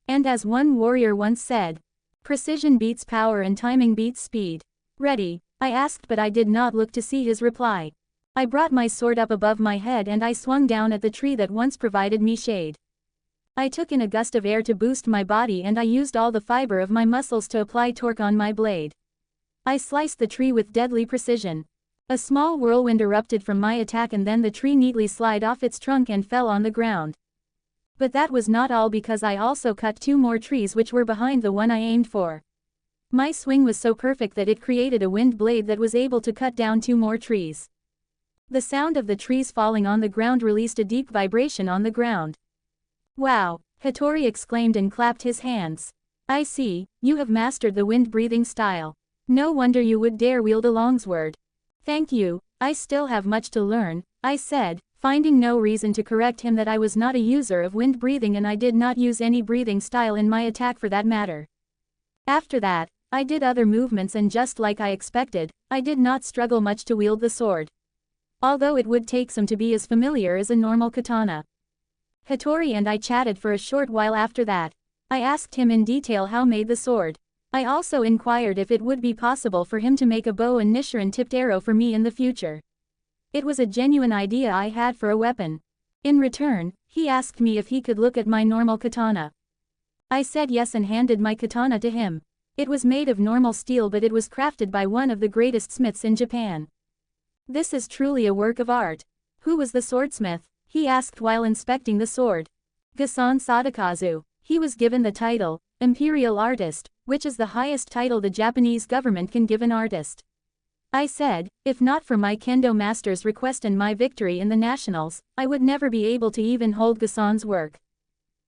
And as one warrior once said, precision beats power and timing beats speed. Ready? I asked, but I did not look to see his reply. I brought my sword up above my head and I swung down at the tree that once provided me shade. I took in a gust of air to boost my body, and I used all the fiber of my muscles to apply torque on my blade. I sliced the tree with deadly precision. A small whirlwind erupted from my attack, and then the tree neatly slid off its trunk and fell on the ground. But that was not all, because I also cut 2 more trees which were behind the one I aimed for. My swing was so perfect that it created a wind blade that was able to cut down 2 more trees. The sound of the trees falling on the ground released a deep vibration on the ground. Wow! Hattori exclaimed and clapped his hands. I see, you have mastered the wind-breathing style. No wonder you would dare wield a longsword. Thank you, I still have much to learn, I said, finding no reason to correct him that I was not a user of wind breathing, and I did not use any breathing style in my attack for that matter. After that, I did other movements, and just like I expected, I did not struggle much to wield the sword. Although it would take some to be as familiar as a normal katana. Hattori and I chatted for a short while after that. I asked him in detail how made the sword. I also inquired if it would be possible for him to make a bow and Nichiren-tipped arrow for me in the future. It was a genuine idea I had for a weapon. In return, he asked me if he could look at my normal katana. I said yes and handed my katana to him. It was made of normal steel, but it was crafted by one of the greatest smiths in Japan. This is truly a work of art. Who was the swordsmith? He asked while inspecting the sword. Gasan Sadakazu. He was given the title, Imperial Artist, which is the highest title the Japanese government can give an artist. I said, if not for my kendo master's request and my victory in the nationals, I would never be able to even hold Gasan's work.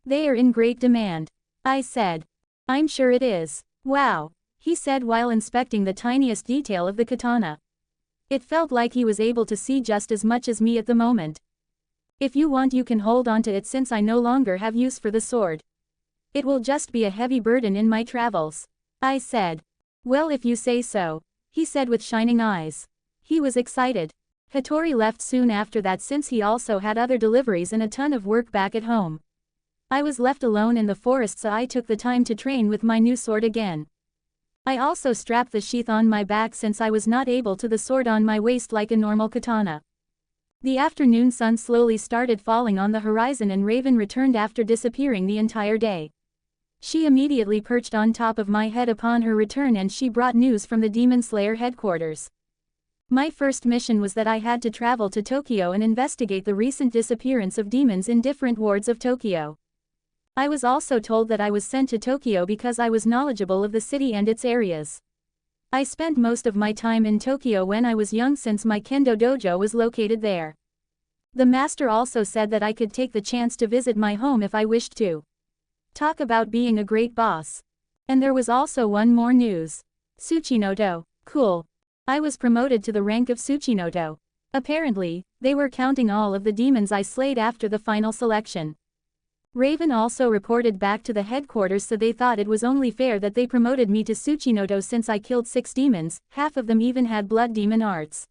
They are in great demand. I said. I'm sure it is. Wow, he said while inspecting the tiniest detail of the katana. It felt like he was able to see just as much as me at the moment. If you want, you can hold on to it, since I no longer have use for the sword. It will just be a heavy burden in my travels. I said. Well, if you say so. he said with shining eyes. He was excited. Hattori left soon after that since he also had other deliveries and a ton of work back at home. I was left alone in the forest, so I took the time to train with my new sword again. I also strapped the sheath on my back since I was not able to the sword on my waist like a normal katana. The afternoon sun slowly started falling on the horizon and Raven returned after disappearing the entire day. She immediately perched on top of my head upon her return and she brought news from the Demon Slayer headquarters. My first mission was that I had to travel to Tokyo and investigate the recent disappearance of demons in different wards of Tokyo. I was also told that I was sent to Tokyo because I was knowledgeable of the city and its areas. I spent most of my time in Tokyo when I was young since my kendo dojo was located there. The master also said that I could take the chance to visit my home if I wished to. Talk about being a great boss. And there was also one more news. Tsuchinoto. Cool. I was promoted to the rank of Tsuchinoto. Apparently, they were counting all of the demons I slayed after the final selection. Raven also reported back to the headquarters, so they thought it was only fair that they promoted me to Tsuchinoto since I killed 6 demons, half of them even had blood demon arts.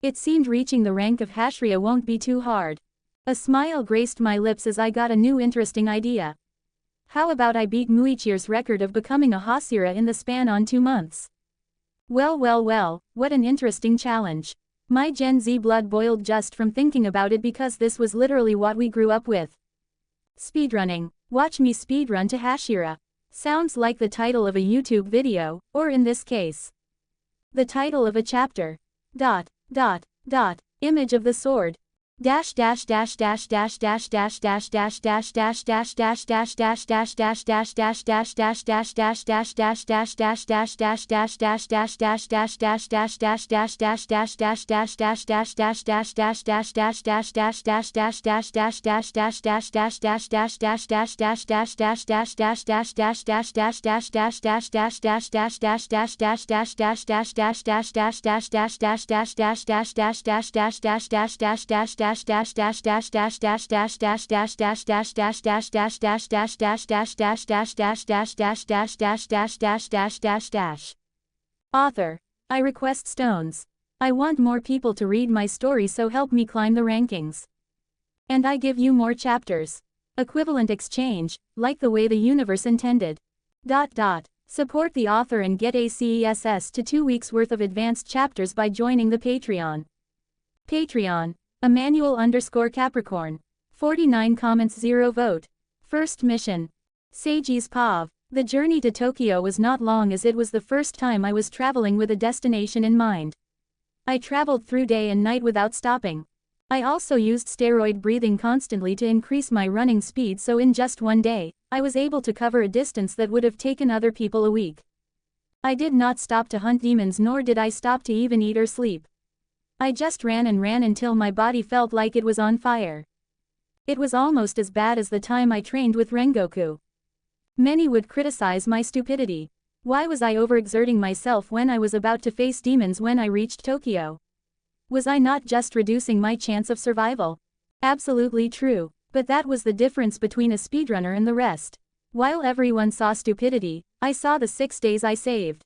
It seemed reaching the rank of Hashira won't be too hard. A smile graced my lips as I got a new interesting idea. How about I beat Muichir's record of becoming a Hashira in the span on 2 months? Well, what an interesting challenge. My Gen Z blood boiled just from thinking about it because this was literally what we grew up with. Speedrunning. Watch me speedrun to Hashira. Sounds like the title of a YouTube video, or in this case, the title of a chapter. Image of the sword. Author. I request stones. I want more people to read my story, so help me climb the rankings. And I give you more chapters. Equivalent exchange, like the way the universe intended. Support the author and get access to 2 weeks worth of advanced chapters by joining the Patreon. Patreon. Emmanuel_Capricorn. 49 comments 0 vote. First mission. Seiji's Pav. The journey to Tokyo was not long as it was the first time I was traveling with a destination in mind. I traveled through day and night without stopping. I also used steroid breathing constantly to increase my running speed, so in just one day, I was able to cover a distance that would have taken other people a week. I did not stop to hunt demons, nor did I stop to even eat or sleep. I just ran and ran until my body felt like it was on fire. It was almost as bad as the time I trained with Rengoku. Many would criticize my stupidity. Why was I overexerting myself when I was about to face demons when I reached Tokyo? Was I not just reducing my chance of survival? Absolutely true, but that was the difference between a speedrunner and the rest. While everyone saw stupidity, I saw the 6 days I saved.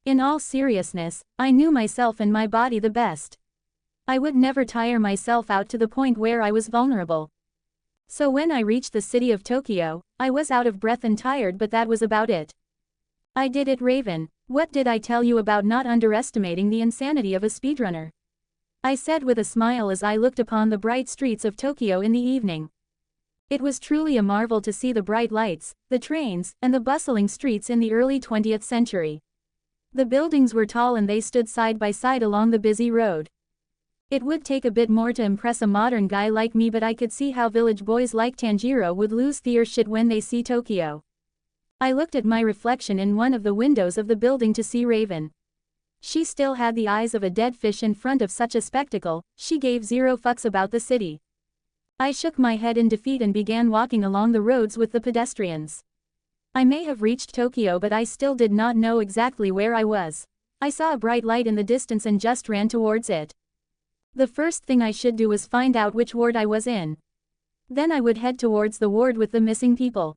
In all seriousness, I knew myself and my body the best. I would never tire myself out to the point where I was vulnerable. So when I reached the city of Tokyo, I was out of breath and tired, but that was about it. I did it, Raven. What did I tell you about not underestimating the insanity of a speedrunner? I said with a smile as I looked upon the bright streets of Tokyo in the evening. It was truly a marvel to see the bright lights, the trains, and the bustling streets in the early 20th century. The buildings were tall and they stood side by side along the busy road. It would take a bit more to impress a modern guy like me, but I could see how village boys like Tanjiro would lose their shit when they see Tokyo. I looked at my reflection in one of the windows of the building to see Raven. She still had the eyes of a dead fish in front of such a spectacle. She gave 0 fucks about the city. I shook my head in defeat and began walking along the roads with the pedestrians. I may have reached Tokyo, but I still did not know exactly where I was. I saw a bright light in the distance and just ran towards it. The first thing I should do was find out which ward I was in. Then I would head towards the ward with the missing people.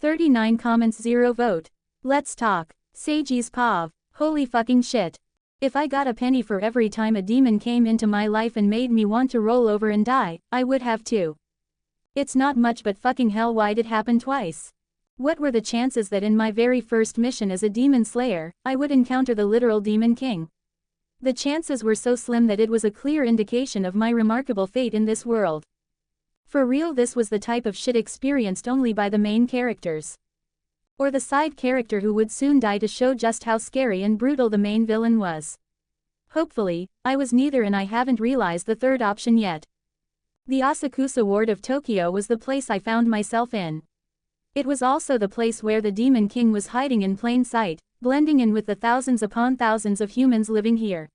39 comments 0 vote. Let's talk. Sage's Pav. Holy fucking shit. If I got a penny for every time a demon came into my life and made me want to roll over and die, I would have too. It's not much, but fucking hell, why'd it happen twice? What were the chances that in my very first mission as a demon slayer, I would encounter the literal demon king? The chances were so slim that it was a clear indication of my remarkable fate in this world. For real, this was the type of shit experienced only by the main characters. Or the side character who would soon die to show just how scary and brutal the main villain was. Hopefully, I was neither, and I haven't realized the third option yet. The Asakusa ward of Tokyo was the place I found myself in. It was also the place where the Demon King was hiding in plain sight, blending in with the thousands upon thousands of humans living here.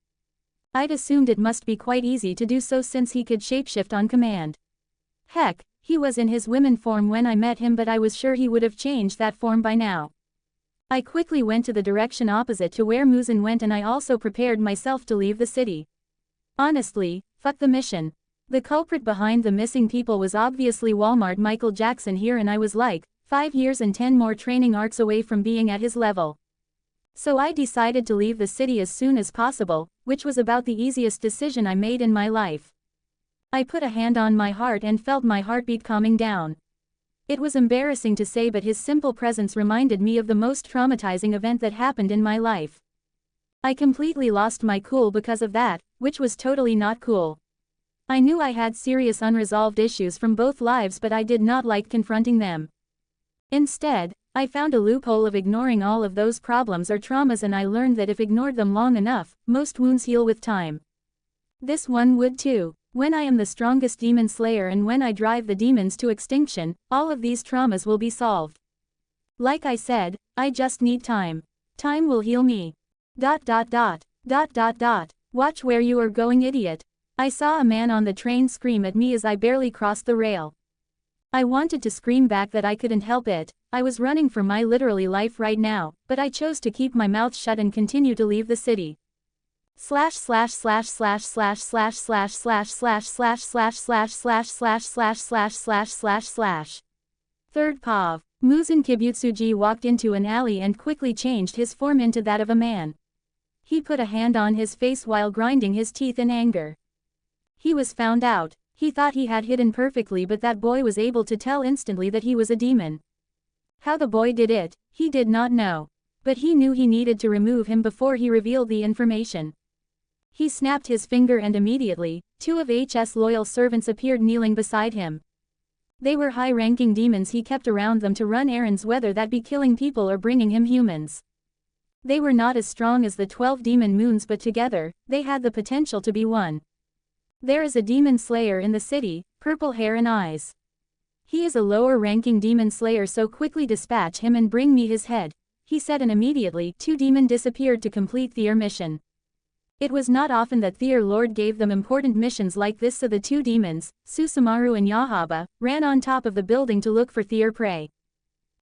I'd assumed it must be quite easy to do so since he could shapeshift on command. Heck, he was in his women form when I met him, but I was sure he would have changed that form by now. I quickly went to the direction opposite to where Muzan went, and I also prepared myself to leave the city. Honestly, fuck the mission. The culprit behind the missing people was obviously Walmart Michael Jackson here, and I was like, 5 years and 10 more training arcs away from being at his level. So I decided to leave the city as soon as possible, which was about the easiest decision I made in my life. I put a hand on my heart and felt my heartbeat calming down. It was embarrassing to say, but his simple presence reminded me of the most traumatizing event that happened in my life. I completely lost my cool because of that, which was totally not cool. I knew I had serious unresolved issues from both lives, but I did not like confronting them. Instead, I found a loophole of ignoring all of those problems or traumas, and I learned that if ignored them long enough, most wounds heal with time. This one would too. When I am the strongest demon slayer and when I drive the demons to extinction, all of these traumas will be solved. Like I said, I just need time. Time will heal me. ... Watch where you are going, idiot. I saw a man on the train scream at me as I barely crossed the rail. I wanted to scream back that I couldn't help it. I was running for my literally life right now, but I chose to keep my mouth shut and continue to leave the city. Third Pav. Muzan Kibutsuji walked into an alley and quickly changed his form into that of a man. He put a hand on his face while grinding his teeth in anger. He was found out. He thought he had hidden perfectly, but that boy was able to tell instantly that he was a demon. How the boy did it, he did not know. But he knew he needed to remove him before he revealed the information. He snapped his finger and immediately, 2 of HS loyal servants appeared kneeling beside him. They were high-ranking demons he kept around them to run errands, whether that be killing people or bringing him humans. They were not as strong as the 12 demon moons, but together, they had the potential to be one. There is a demon slayer in the city, purple hair and eyes. He is a lower-ranking demon slayer, so quickly dispatch him and bring me his head, he said, and immediately 2 demon disappeared to complete their mission. It was not often that Their Lord gave them important missions like this, so the 2 demons, Susumaru and Yahaba, ran on top of the building to look for their prey.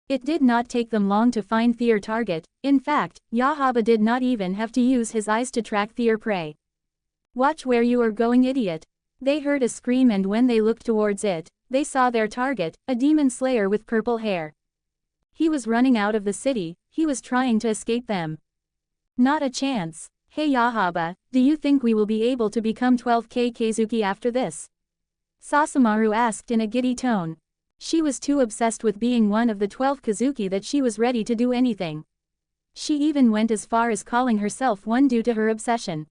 It did not take them long to find their target. In fact, Yahaba did not even have to use his eyes to track their prey. Watch where you are going, idiot. They heard a scream, and when they looked towards it, they saw their target, a demon slayer with purple hair. He was running out of the city. He was trying to escape them. Not a chance. Hey Yahaba, do you think we will be able to become 12K Kazuki after this? Sasamaru asked in a giddy tone. She was too obsessed with being one of the 12 Kazuki that she was ready to do anything. She even went as far as calling herself one due to her obsession.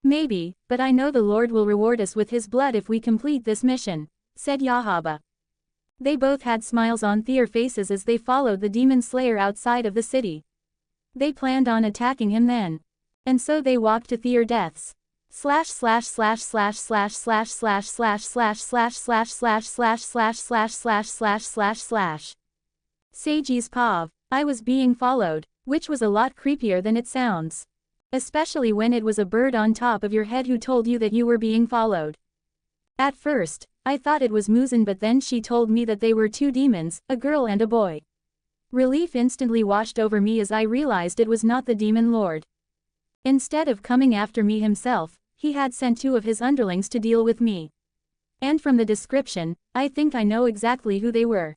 Maybe, but I know the Lord will reward us with his blood if we complete this mission, said Yahaba. They both had smiles on their faces as they followed the demon slayer outside of the city. They planned on attacking him then. And so they walked to their deaths. Sage's Pav. I was being followed, which was a lot creepier than it sounds. Especially when it was a bird on top of your head who told you that you were being followed. At first, I thought it was Muzan, but then she told me that they were 2 demons, a girl and a boy. Relief instantly washed over me as I realized it was not the demon lord. Instead of coming after me himself, he had sent 2 of his underlings to deal with me. And from the description, I think I know exactly who they were.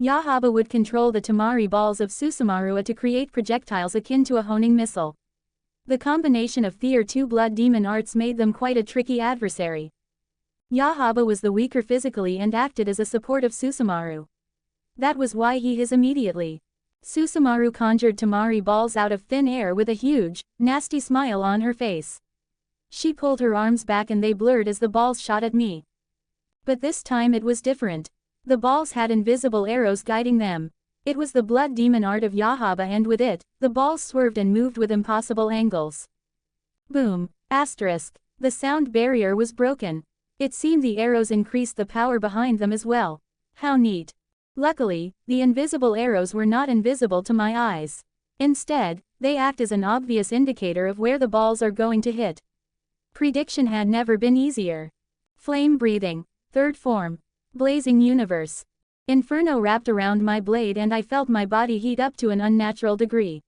Yahaba would control the Tamari balls of Susumaru to create projectiles akin to a honing missile. The combination of Tier 2 blood demon arts made them quite a tricky adversary. Yahaba was the weaker physically and acted as a support of Susumaru. That was why he his immediately. Susumaru conjured Tamari balls out of thin air with a huge, nasty smile on her face. She pulled her arms back and they blurred as the balls shot at me. But this time it was different. The balls had invisible arrows guiding them. It was the blood demon art of Yahaba, and with it, the balls swerved and moved with impossible angles. Boom! Asterisk. The sound barrier was broken. It seemed the arrows increased the power behind them as well. How neat. Luckily, the invisible arrows were not invisible to my eyes. Instead, they act as an obvious indicator of where the balls are going to hit. Prediction had never been easier. Flame breathing. Third form. Blazing universe. Inferno wrapped around my blade and I felt my body heat up to an unnatural degree.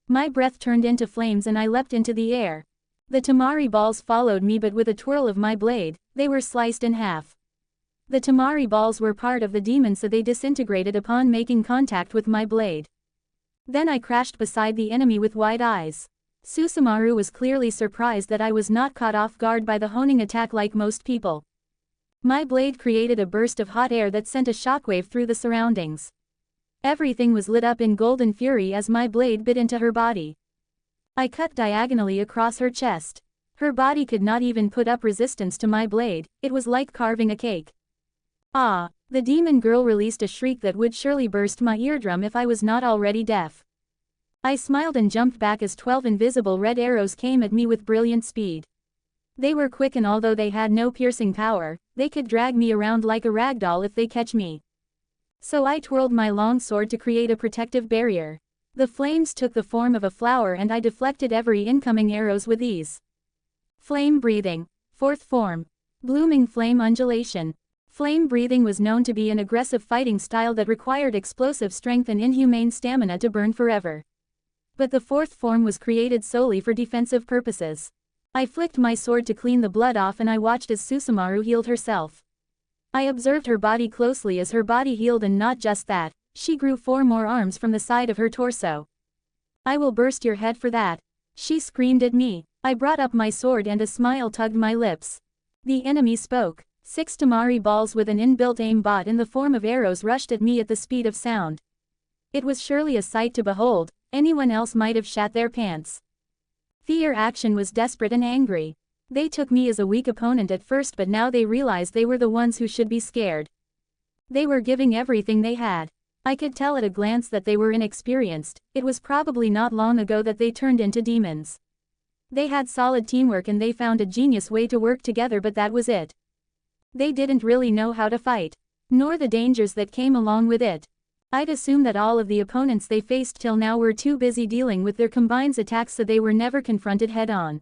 My breath turned into flames and I leapt into the air. The Tamari balls followed me, but with a twirl of my blade, they were sliced in half. The Tamari balls were part of the demon, so they disintegrated upon making contact with my blade. Then I crashed beside the enemy with wide eyes. Susumaru was clearly surprised that I was not caught off guard by the honing attack like most people. My blade created a burst of hot air that sent a shockwave through the surroundings. Everything was lit up in golden fury as my blade bit into her body. I cut diagonally across her chest. Her body could not even put up resistance to my blade. It was like carving a cake. Ah! The demon girl released a shriek that would surely burst my eardrum if I was not already deaf. I smiled and jumped back as 12 invisible red arrows came at me with brilliant speed. They were quick, and although they had no piercing power, they could drag me around like a ragdoll if they catch me. So I twirled my long sword to create a protective barrier. The flames took the form of a flower and I deflected every incoming arrows with ease. Flame breathing. Fourth form. Blooming flame undulation. Flame breathing was known to be an aggressive fighting style that required explosive strength and inhumane stamina to burn forever. But the fourth form was created solely for defensive purposes. I flicked my sword to clean the blood off and I watched as Susumaru healed herself. I observed her body closely as her body healed, and not just that, she grew 4 more arms from the side of her torso. "I will burst your head for that," she screamed at me. I brought up my sword and a smile tugged my lips. The enemy spoke. 6 Tamari balls with an inbuilt aimbot in the form of arrows rushed at me at the speed of sound. It was surely a sight to behold. Anyone else might have shat their pants. Their action was desperate and angry. They took me as a weak opponent at first, but now they realized they were the ones who should be scared. They were giving everything they had. I could tell at a glance that they were inexperienced. It was probably not long ago that they turned into demons. They had solid teamwork and they found a genius way to work together, but that was it. They didn't really know how to fight, nor the dangers that came along with it. I'd assume that all of the opponents they faced till now were too busy dealing with their combined attacks, so they were never confronted head-on.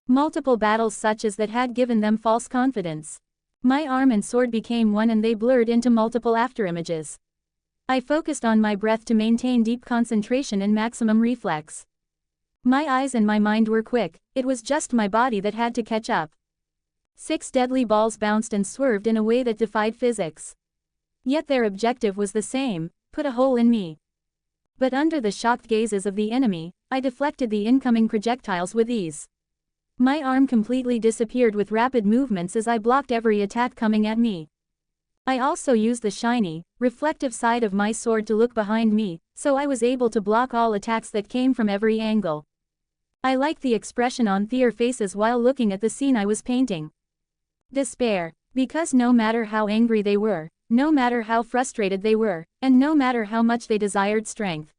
Multiple battles such as that had given them false confidence. My arm and sword became one and they blurred into multiple afterimages. I focused on my breath to maintain deep concentration and maximum reflex. My eyes and my mind were quick, it was just my body that had to catch up. 6 deadly balls bounced and swerved in a way that defied physics. Yet their objective was the same: put a hole in me. But under the shocked gazes of the enemy, I deflected the incoming projectiles with ease. My arm completely disappeared with rapid movements as I blocked every attack coming at me. I also used the shiny, reflective side of my sword to look behind me, so I was able to block all attacks that came from every angle. I liked the expression on their faces while looking at the scene I was painting. Despair. Because no matter how angry they were, no matter how frustrated they were, and no matter how much they desired strength,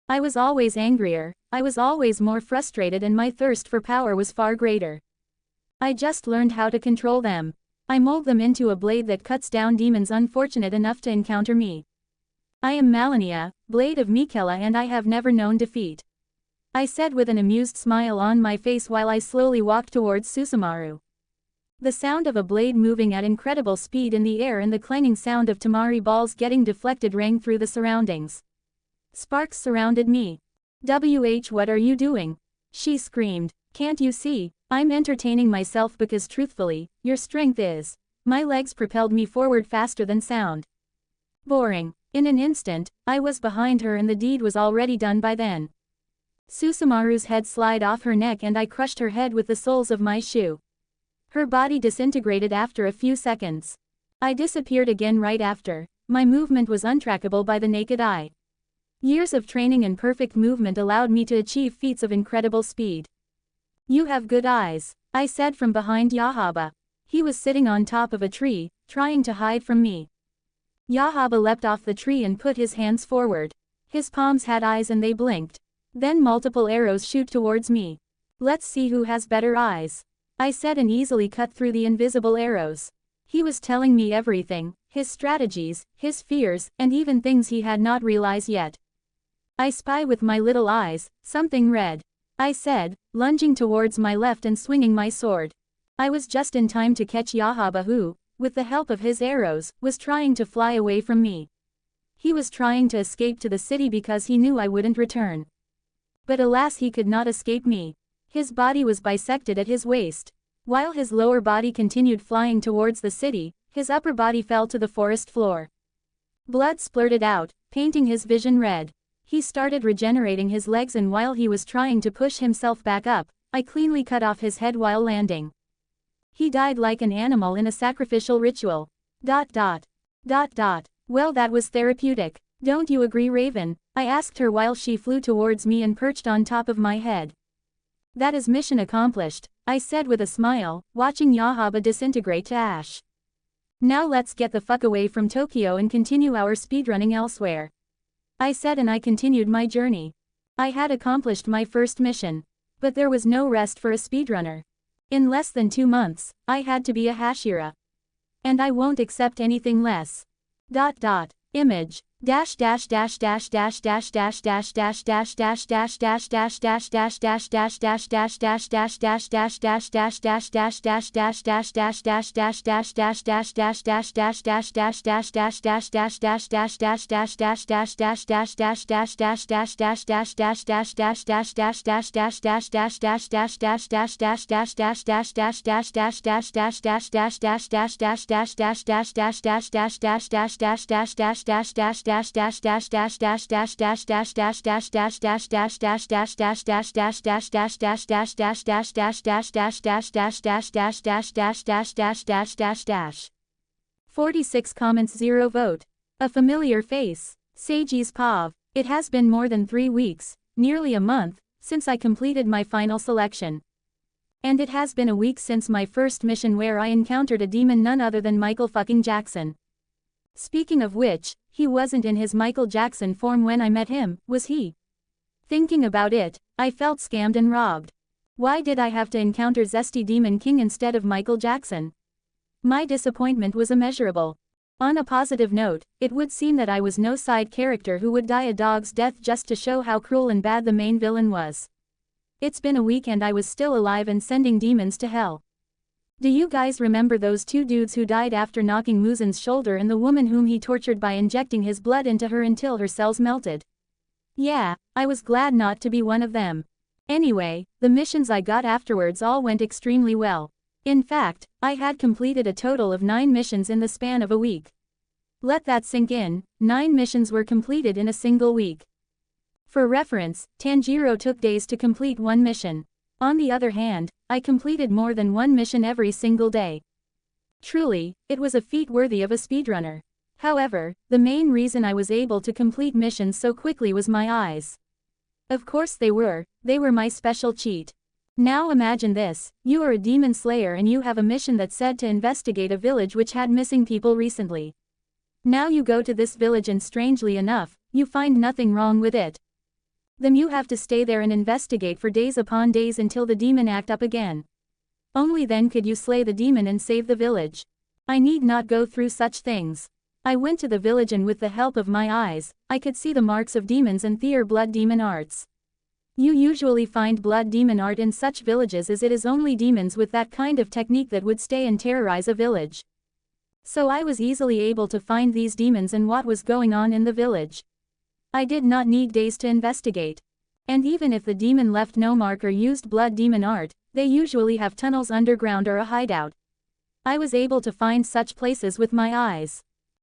I was always angrier, I was always more frustrated, and my thirst for power was far greater. I just learned how to control them. I mold them into a blade that cuts down demons unfortunate enough to encounter me. I am Malenia, Blade of Mikela, and I have never known defeat, I said with an amused smile on my face while I slowly walked towards Susumaru. The sound of a blade moving at incredible speed in the air and the clanging sound of Tamari balls getting deflected rang through the surroundings. Sparks surrounded me. What are you doing?" she screamed. "Can't you see? I'm entertaining myself because truthfully, your strength is..." My legs propelled me forward faster than sound. Boring. In an instant, I was behind her and the deed was already done by then. Susumaru's head slid off her neck and I crushed her head with the soles of my shoe. Her body disintegrated after a few seconds. I disappeared again right after. My movement was untrackable by the naked eye. Years of training and perfect movement allowed me to achieve feats of incredible speed. You have good eyes, I said from behind Yahaba. He was sitting on top of a tree, trying to hide from me. Yahaba leapt off the tree and put his hands forward. His palms had eyes and they blinked. Then multiple arrows shoot towards me. Let's see who has better eyes, I said and easily cut through the invisible arrows. He was telling me everything, his strategies, his fears, and even things he had not realized yet. I spy with my little eyes, something red, I said, lunging towards my left and swinging my sword. I was just in time to catch Yahaba who, with the help of his arrows, was trying to fly away from me. He was trying to escape to the city because he knew I wouldn't return. But alas, he could not escape me. His body was bisected at his waist. While his lower body continued flying towards the city, his upper body fell to the forest floor. Blood splurted out, painting his vision red. He started regenerating his legs and while he was trying to push himself back up, I cleanly cut off his head while landing. He died like an animal in a sacrificial ritual. ... Well, that was therapeutic. Don't you agree, Raven? I asked her while she flew towards me and perched on top of my head. That is mission accomplished, I said with a smile, watching Yahaba disintegrate to ash. Now let's get the fuck away from Tokyo and continue our speedrunning elsewhere, I said and I continued my journey. I had accomplished my first mission. But there was no rest for a speedrunner. In less than 2 months, I had to be a Hashira. And I won't accept anything less. Image. .46 comments 0 vote. A familiar face. Seiji's Pav. It has been more than 3 weeks, nearly a month, since I completed my final selection. And it has been a week since my first mission where I encountered a demon none other than Michael fucking Jackson. Speaking of which, he wasn't in his Michael Jackson form when I met him, was he? Thinking about it, I felt scammed and robbed. Why did I have to encounter Zesty Demon King instead of Michael Jackson? My disappointment was immeasurable. On a positive note, it would seem that I was no side character who would die a dog's death just to show how cruel and bad the main villain was. It's been a week and I was still alive and sending demons to hell. Do you guys remember those 2 dudes who died after knocking Muzen's shoulder and the woman whom he tortured by injecting his blood into her until her cells melted? Yeah, I was glad not to be one of them. Anyway, the missions I got afterwards all went extremely well. In fact, I had completed a total of 9 missions in the span of a week. Let that sink in, 9 missions were completed in a single week. For reference, Tanjiro took days to complete 1 mission. On the other hand, I completed more than 1 mission every single day. Truly, it was a feat worthy of a speedrunner. However, the main reason I was able to complete missions so quickly was my eyes. Of course they were my special cheat. Now imagine this, you are a demon slayer and you have a mission that's said to investigate a village which had missing people recently. Now you go to this village and strangely enough, you find nothing wrong with it. Then you have to stay there and investigate for days upon days until the demon act up again. Only then could you slay the demon and save the village. I need not go through such things. I went to the village and with the help of my eyes, I could see the marks of demons and their blood demon arts. You usually find blood demon art in such villages as it is only demons with that kind of technique that would stay and terrorize a village. So I was easily able to find these demons and what was going on in the village. I did not need days to investigate. And even if the demon left no mark or used blood demon art, they usually have tunnels underground or a hideout. I was able to find such places with my eyes.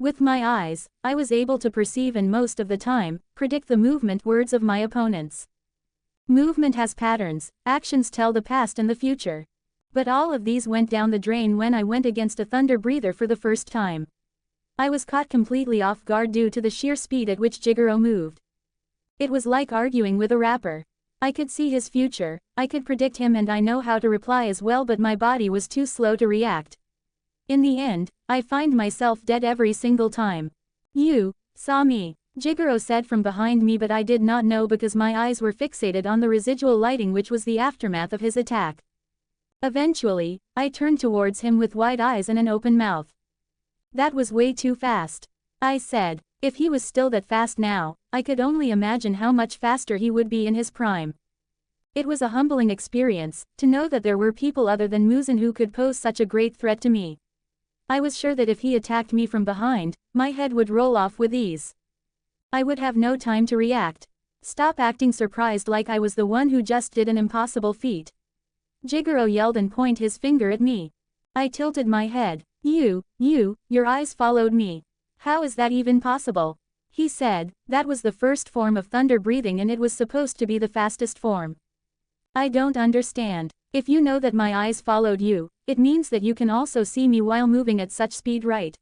With my eyes, I was able to perceive and most of the time, predict the movement words of my opponents. Movement has patterns, actions tell the past and the future. But all of these went down the drain when I went against a thunder breather for the first time. I was caught completely off guard due to the sheer speed at which Jigoro moved. It was like arguing with a rapper. I could see his future, I could predict him and I know how to reply as well, but my body was too slow to react. In the end, I find myself dead every single time. You saw me, Jigoro said from behind me, but I did not know because my eyes were fixated on the residual lighting which was the aftermath of his attack. Eventually, I turned towards him with wide eyes and an open mouth. That was way too fast. I said, if he was still that fast now, I could only imagine how much faster he would be in his prime. It was a humbling experience, to know that there were people other than Muzan who could pose such a great threat to me. I was sure that if he attacked me from behind, my head would roll off with ease. I would have no time to react. Stop acting surprised like I was the one who just did an impossible feat. Jigoro yelled and pointed his finger at me. I tilted my head. Your eyes followed me. How is that even possible? He said, that was the first form of thunder breathing and it was supposed to be the fastest form. I don't understand. If you know that my eyes followed you, it means that you can also see me while moving at such speed, right?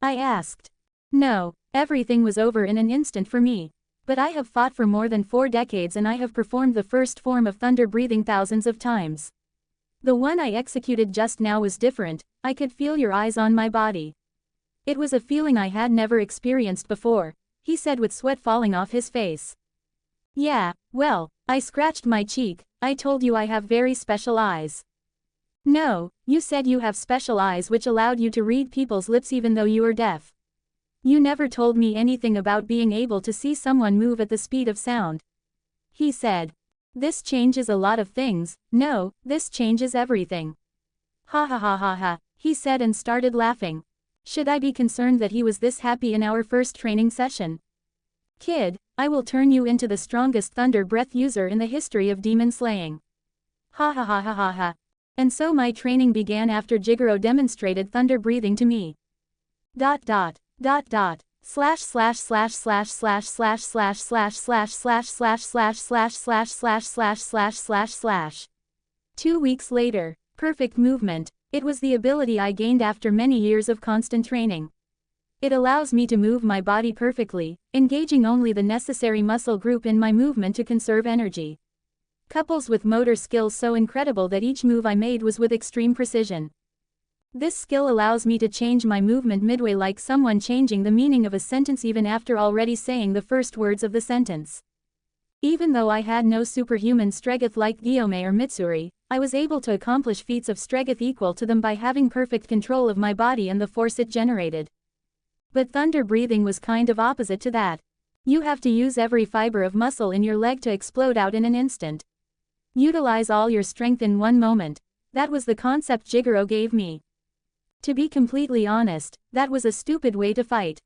I asked. No, everything was over in an instant for me. But I have fought for more than 4 decades and I have performed the first form of thunder breathing thousands of times. The one I executed just now was different, I could feel your eyes on my body. It was a feeling I had never experienced before, he said with sweat falling off his face. Yeah, well, I scratched my cheek, I told you I have very special eyes. No, you said you have special eyes which allowed you to read people's lips even though you are deaf. You never told me anything about being able to see someone move at the speed of sound. He said. This changes a lot of things, no, this changes everything. Ha ha ha ha ha, he said and started laughing. Should I be concerned that he was this happy in our first training session? Kid, I will turn you into the strongest thunder breath user in the history of demon slaying. Ha ha ha ha ha ha. And so my training began after Jigoro demonstrated thunder breathing to me. .. Slash slash slash slash slash slash slash slash slash slash slash slash slash slash slash slash slash slash slash. 2 weeks later, perfect movement. It was the ability I gained after many years of constant training. It allows me to move my body perfectly, engaging only the necessary muscle group in my movement to conserve energy. Couples with motor skills so incredible that each move I made was with extreme precision. This skill allows me to change my movement midway like someone changing the meaning of a sentence even after already saying the first words of the sentence. Even though I had no superhuman strength like Guillaume or Mitsuri, I was able to accomplish feats of strength equal to them by having perfect control of my body and the force it generated. But thunder breathing was kind of opposite to that. You have to use every fiber of muscle in your leg to explode out in an instant. Utilize all your strength in one moment. That was the concept Jigoro gave me. To be completely honest, that was a stupid way to fight.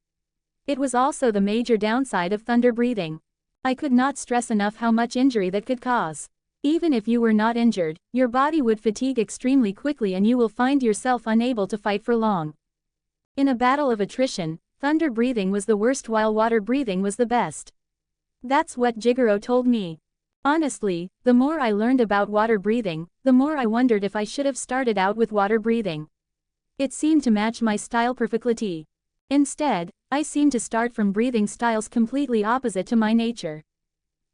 It was also the major downside of thunder breathing. I could not stress enough how much injury that could cause. Even if you were not injured, your body would fatigue extremely quickly and you will find yourself unable to fight for long. In a battle of attrition, thunder breathing was the worst while water breathing was the best. That's what Jigoro told me. Honestly, the more I learned about water breathing, the more I wondered if I should have started out with water breathing. It seemed to match my style perfectly. Instead, I seemed to start from breathing styles completely opposite to my nature.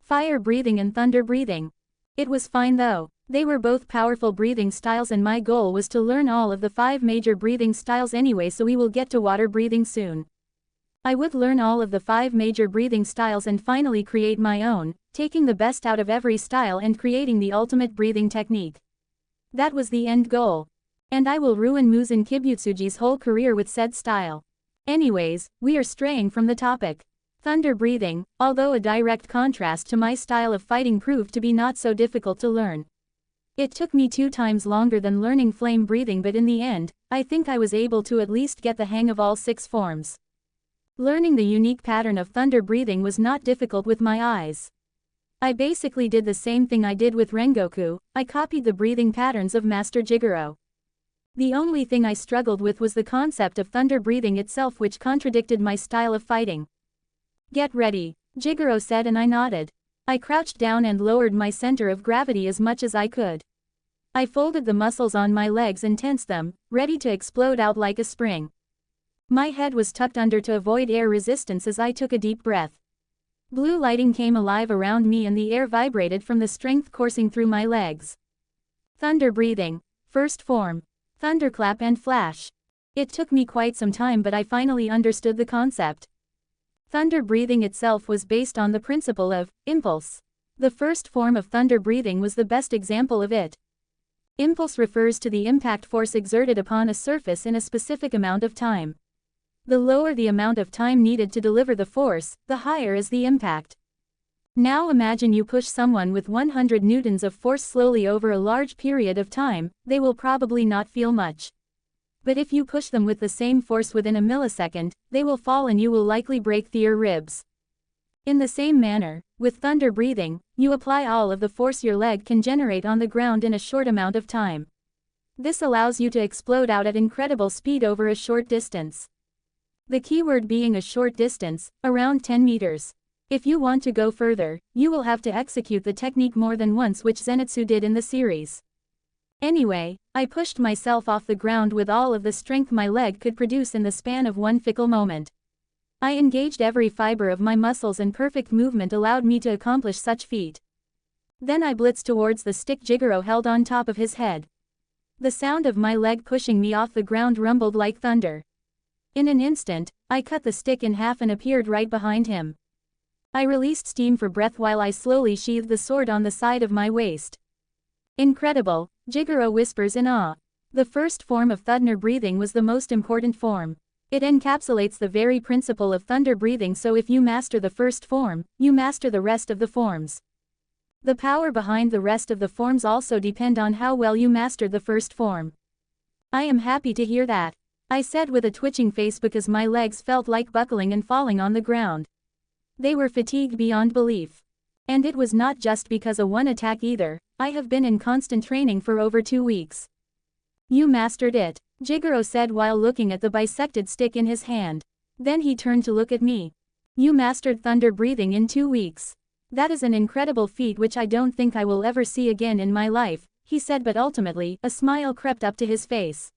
Fire breathing and thunder breathing. It was fine though. They were both powerful breathing styles and my goal was to learn all of the 5 major breathing styles anyway, so we will get to water breathing soon. I would learn all of the 5 major breathing styles and finally create my own, taking the best out of every style and creating the ultimate breathing technique. That was the end goal. And I will ruin Muzan Kibutsuji's whole career with said style. Anyways, we are straying from the topic. Thunder breathing, although a direct contrast to my style of fighting, proved to be not so difficult to learn. It took me 2 times longer than learning flame breathing, but in the end, I think I was able to at least get the hang of all 6 forms. Learning the unique pattern of thunder breathing was not difficult with my eyes. I basically did the same thing I did with Rengoku, I copied the breathing patterns of Master Jigoro. The only thing I struggled with was the concept of thunder breathing itself, which contradicted my style of fighting. "Get ready," Jigoro said, and I nodded. I crouched down and lowered my center of gravity as much as I could. I folded the muscles on my legs and tensed them, ready to explode out like a spring. My head was tucked under to avoid air resistance as I took a deep breath. Blue lighting came alive around me and the air vibrated from the strength coursing through my legs. Thunder breathing. First form. Thunderclap and flash. It took me quite some time, but I finally understood the concept. Thunder breathing itself was based on the principle of impulse. The first form of thunder breathing was the best example of it. Impulse refers to the impact force exerted upon a surface in a specific amount of time. The lower the amount of time needed to deliver the force, the higher is the impact. Now imagine you push someone with 100 newtons of force slowly over a large period of time, they will probably not feel much. But if you push them with the same force within a millisecond, they will fall and you will likely break their ribs. In the same manner, with thunder breathing, you apply all of the force your leg can generate on the ground in a short amount of time. This allows you to explode out at incredible speed over a short distance. The keyword being a short distance, around 10 meters. If you want to go further, you will have to execute the technique more than once, which Zenitsu did in the series. Anyway, I pushed myself off the ground with all of the strength my leg could produce in the span of one fickle moment. I engaged every fiber of my muscles and perfect movement allowed me to accomplish such feat. Then I blitzed towards the stick Jigoro held on top of his head. The sound of my leg pushing me off the ground rumbled like thunder. In an instant, I cut the stick in half and appeared right behind him. I released steam for breath while I slowly sheathed the sword on the side of my waist. "Incredible," Jigoro whispers in awe. The first form of thunder breathing was the most important form. It encapsulates the very principle of thunder breathing, so if you master the first form, you master the rest of the forms. The power behind the rest of the forms also depend on how well you mastered the first form. "I am happy to hear that," I said with a twitching face because my legs felt like buckling and falling on the ground. They were fatigued beyond belief. And it was not just because of one attack either. I have been in constant training for over 2 weeks. "You mastered it," Jigoro said while looking at the bisected stick in his hand. Then he turned to look at me. "You mastered thunder breathing in 2 weeks. That is an incredible feat which I don't think I will ever see again in my life," he said, but ultimately, a smile crept up to his face.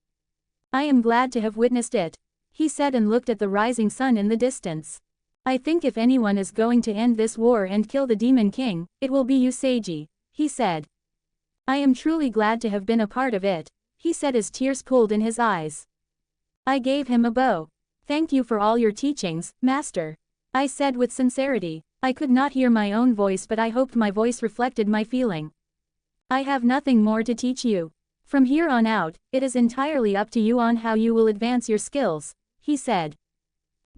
"I am glad to have witnessed it," he said and looked at the rising sun in the distance. "I think if anyone is going to end this war and kill the Demon King, it will be you, Seiji," he said. "I am truly glad to have been a part of it," he said as tears pooled in his eyes. I gave him a bow. "Thank you for all your teachings, Master," I said with sincerity. I could not hear my own voice, but I hoped my voice reflected my feeling. "I have nothing more to teach you. From here on out, it is entirely up to you on how you will advance your skills," he said. //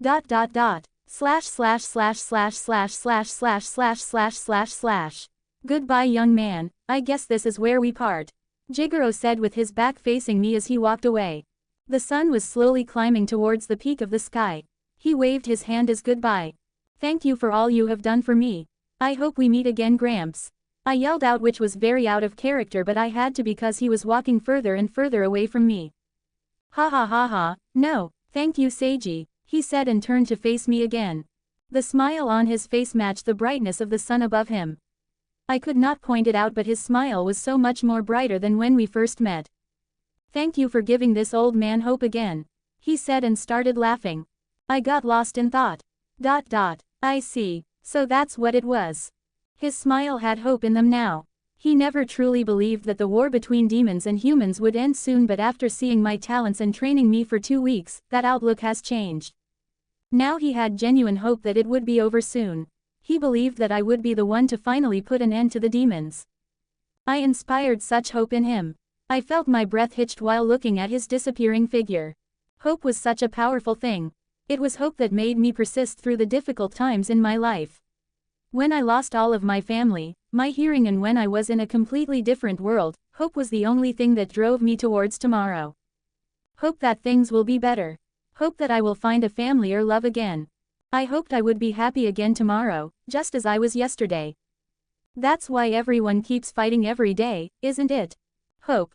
"Goodbye, young man, I guess this is where we part," Jigoro said with his back facing me as he walked away. The sun was slowly climbing towards the peak of the sky. He waved his hand as goodbye. "Thank you for all you have done for me. I hope we meet again, Gramps," I yelled out, which was very out of character, but I had to because he was walking further and further away from me. "Ha ha ha ha, no, thank you, Seiji," he said and turned to face me again. The smile on his face matched the brightness of the sun above him. I could not point it out, but his smile was so much more brighter than when we first met. "Thank you for giving this old man hope again," he said and started laughing. I got lost in thought. I see, so that's what it was. His smile had hope in them now. He never truly believed that the war between demons and humans would end soon, but after seeing my talents and training me for 2 weeks, that outlook has changed. Now he had genuine hope that it would be over soon. He believed that I would be the one to finally put an end to the demons. I inspired such hope in him. I felt my breath hitched while looking at his disappearing figure. Hope was such a powerful thing. It was hope that made me persist through the difficult times in my life. When I lost all of my family, my hearing, and when I was in a completely different world, hope was the only thing that drove me towards tomorrow. Hope that things will be better. Hope that I will find a family or love again. I hoped I would be happy again tomorrow, just as I was yesterday. That's why everyone keeps fighting every day, isn't it? Hope.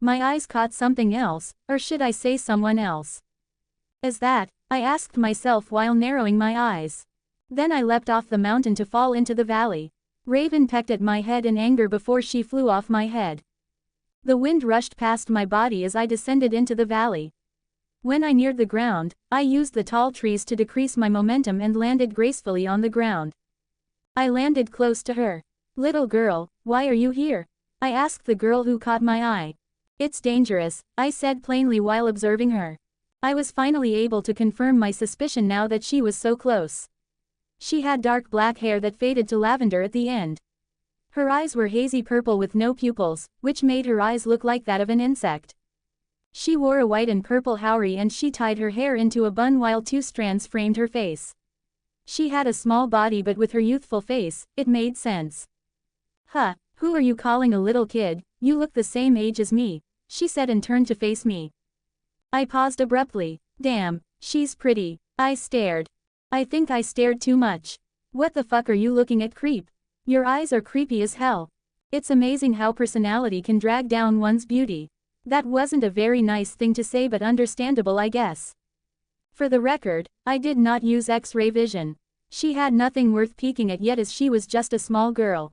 my eyes caught something else, or should I say someone else? As that, I asked myself while narrowing my eyes. Then I leapt off the mountain to fall into the valley. Raven pecked at my head in anger before she flew off my head. The wind rushed past my body as I descended into the valley. When I neared the ground, I used the tall trees to decrease my momentum and landed gracefully on the ground. I landed close to her. "Little girl, why are you here?" I asked the girl who caught my eye. "It's dangerous," I said plainly while observing her. I was finally able to confirm my suspicion now that she was so close. She had dark black hair that faded to lavender at the end. Her eyes were hazy purple with no pupils, which made her eyes look like that of an insect. She wore a white and purple howry and she tied her hair into a bun while 2 strands framed her face. She had a small body but with her youthful face, it made sense. "Huh, who are you calling a little kid? You look the same age as me," she said and turned to face me. I paused abruptly. "Damn, she's pretty." I stared. I think I stared too much. "What the fuck are you looking at, creep? Your eyes are creepy as hell. It's amazing how personality can drag down one's beauty." That wasn't a very nice thing to say but understandable, I guess. For the record, I did not use X-ray vision. She had nothing worth peeking at yet as she was just a small girl.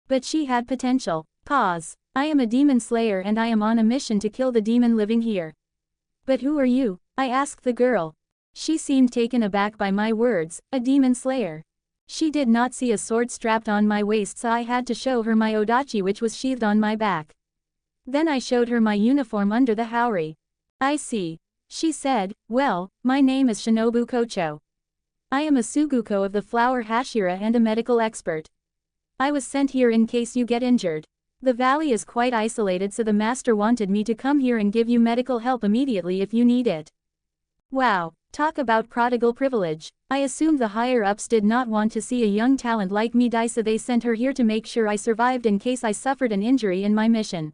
But she had potential. Pause. "I am a demon slayer and I am on a mission to kill the demon living here." "But who are you?" I asked the girl. She seemed taken aback by my words, "A demon slayer." She did not see a sword strapped on my waist, so I had to show her my odachi, which was sheathed on my back. Then I showed her my uniform under the howry. "I see," she said. "Well, my name is Shinobu Kocho. I am a Suguko of the flower Hashira and a medical expert. I was sent here in case you get injured. The valley is quite isolated, so the master wanted me to come here and give you medical help immediately if you need it." Wow, talk about prodigal privilege. I assumed the higher-ups did not want to see a young talent like me die, so they sent her here to make sure I survived in case I suffered an injury in my mission.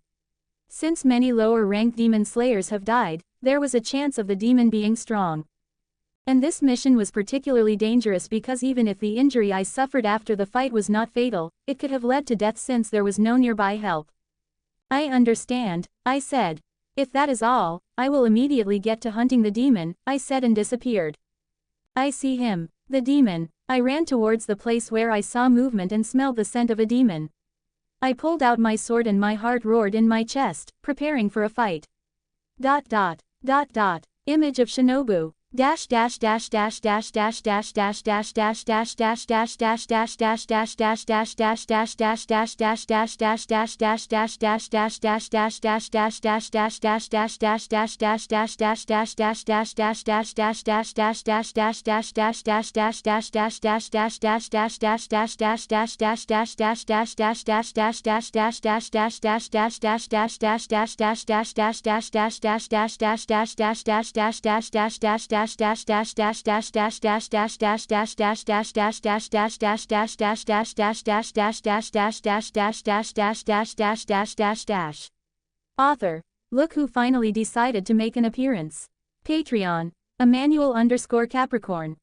Since many lower-ranked demon slayers have died, there was a chance of the demon being strong. And this mission was particularly dangerous because even if the injury I suffered after the fight was not fatal, it could have led to death since there was no nearby help. "I understand," I said. "If that is all, I will immediately get to hunting the demon," I said and disappeared. "I see him. The demon." I ran towards the place where I saw movement and smelled the scent of a demon. I pulled out my sword and my heart roared in my chest, preparing for a fight. ... Image of Shinobu. Author. Look who finally decided to make an appearance. Patreon. Emmanuel_Capricorn.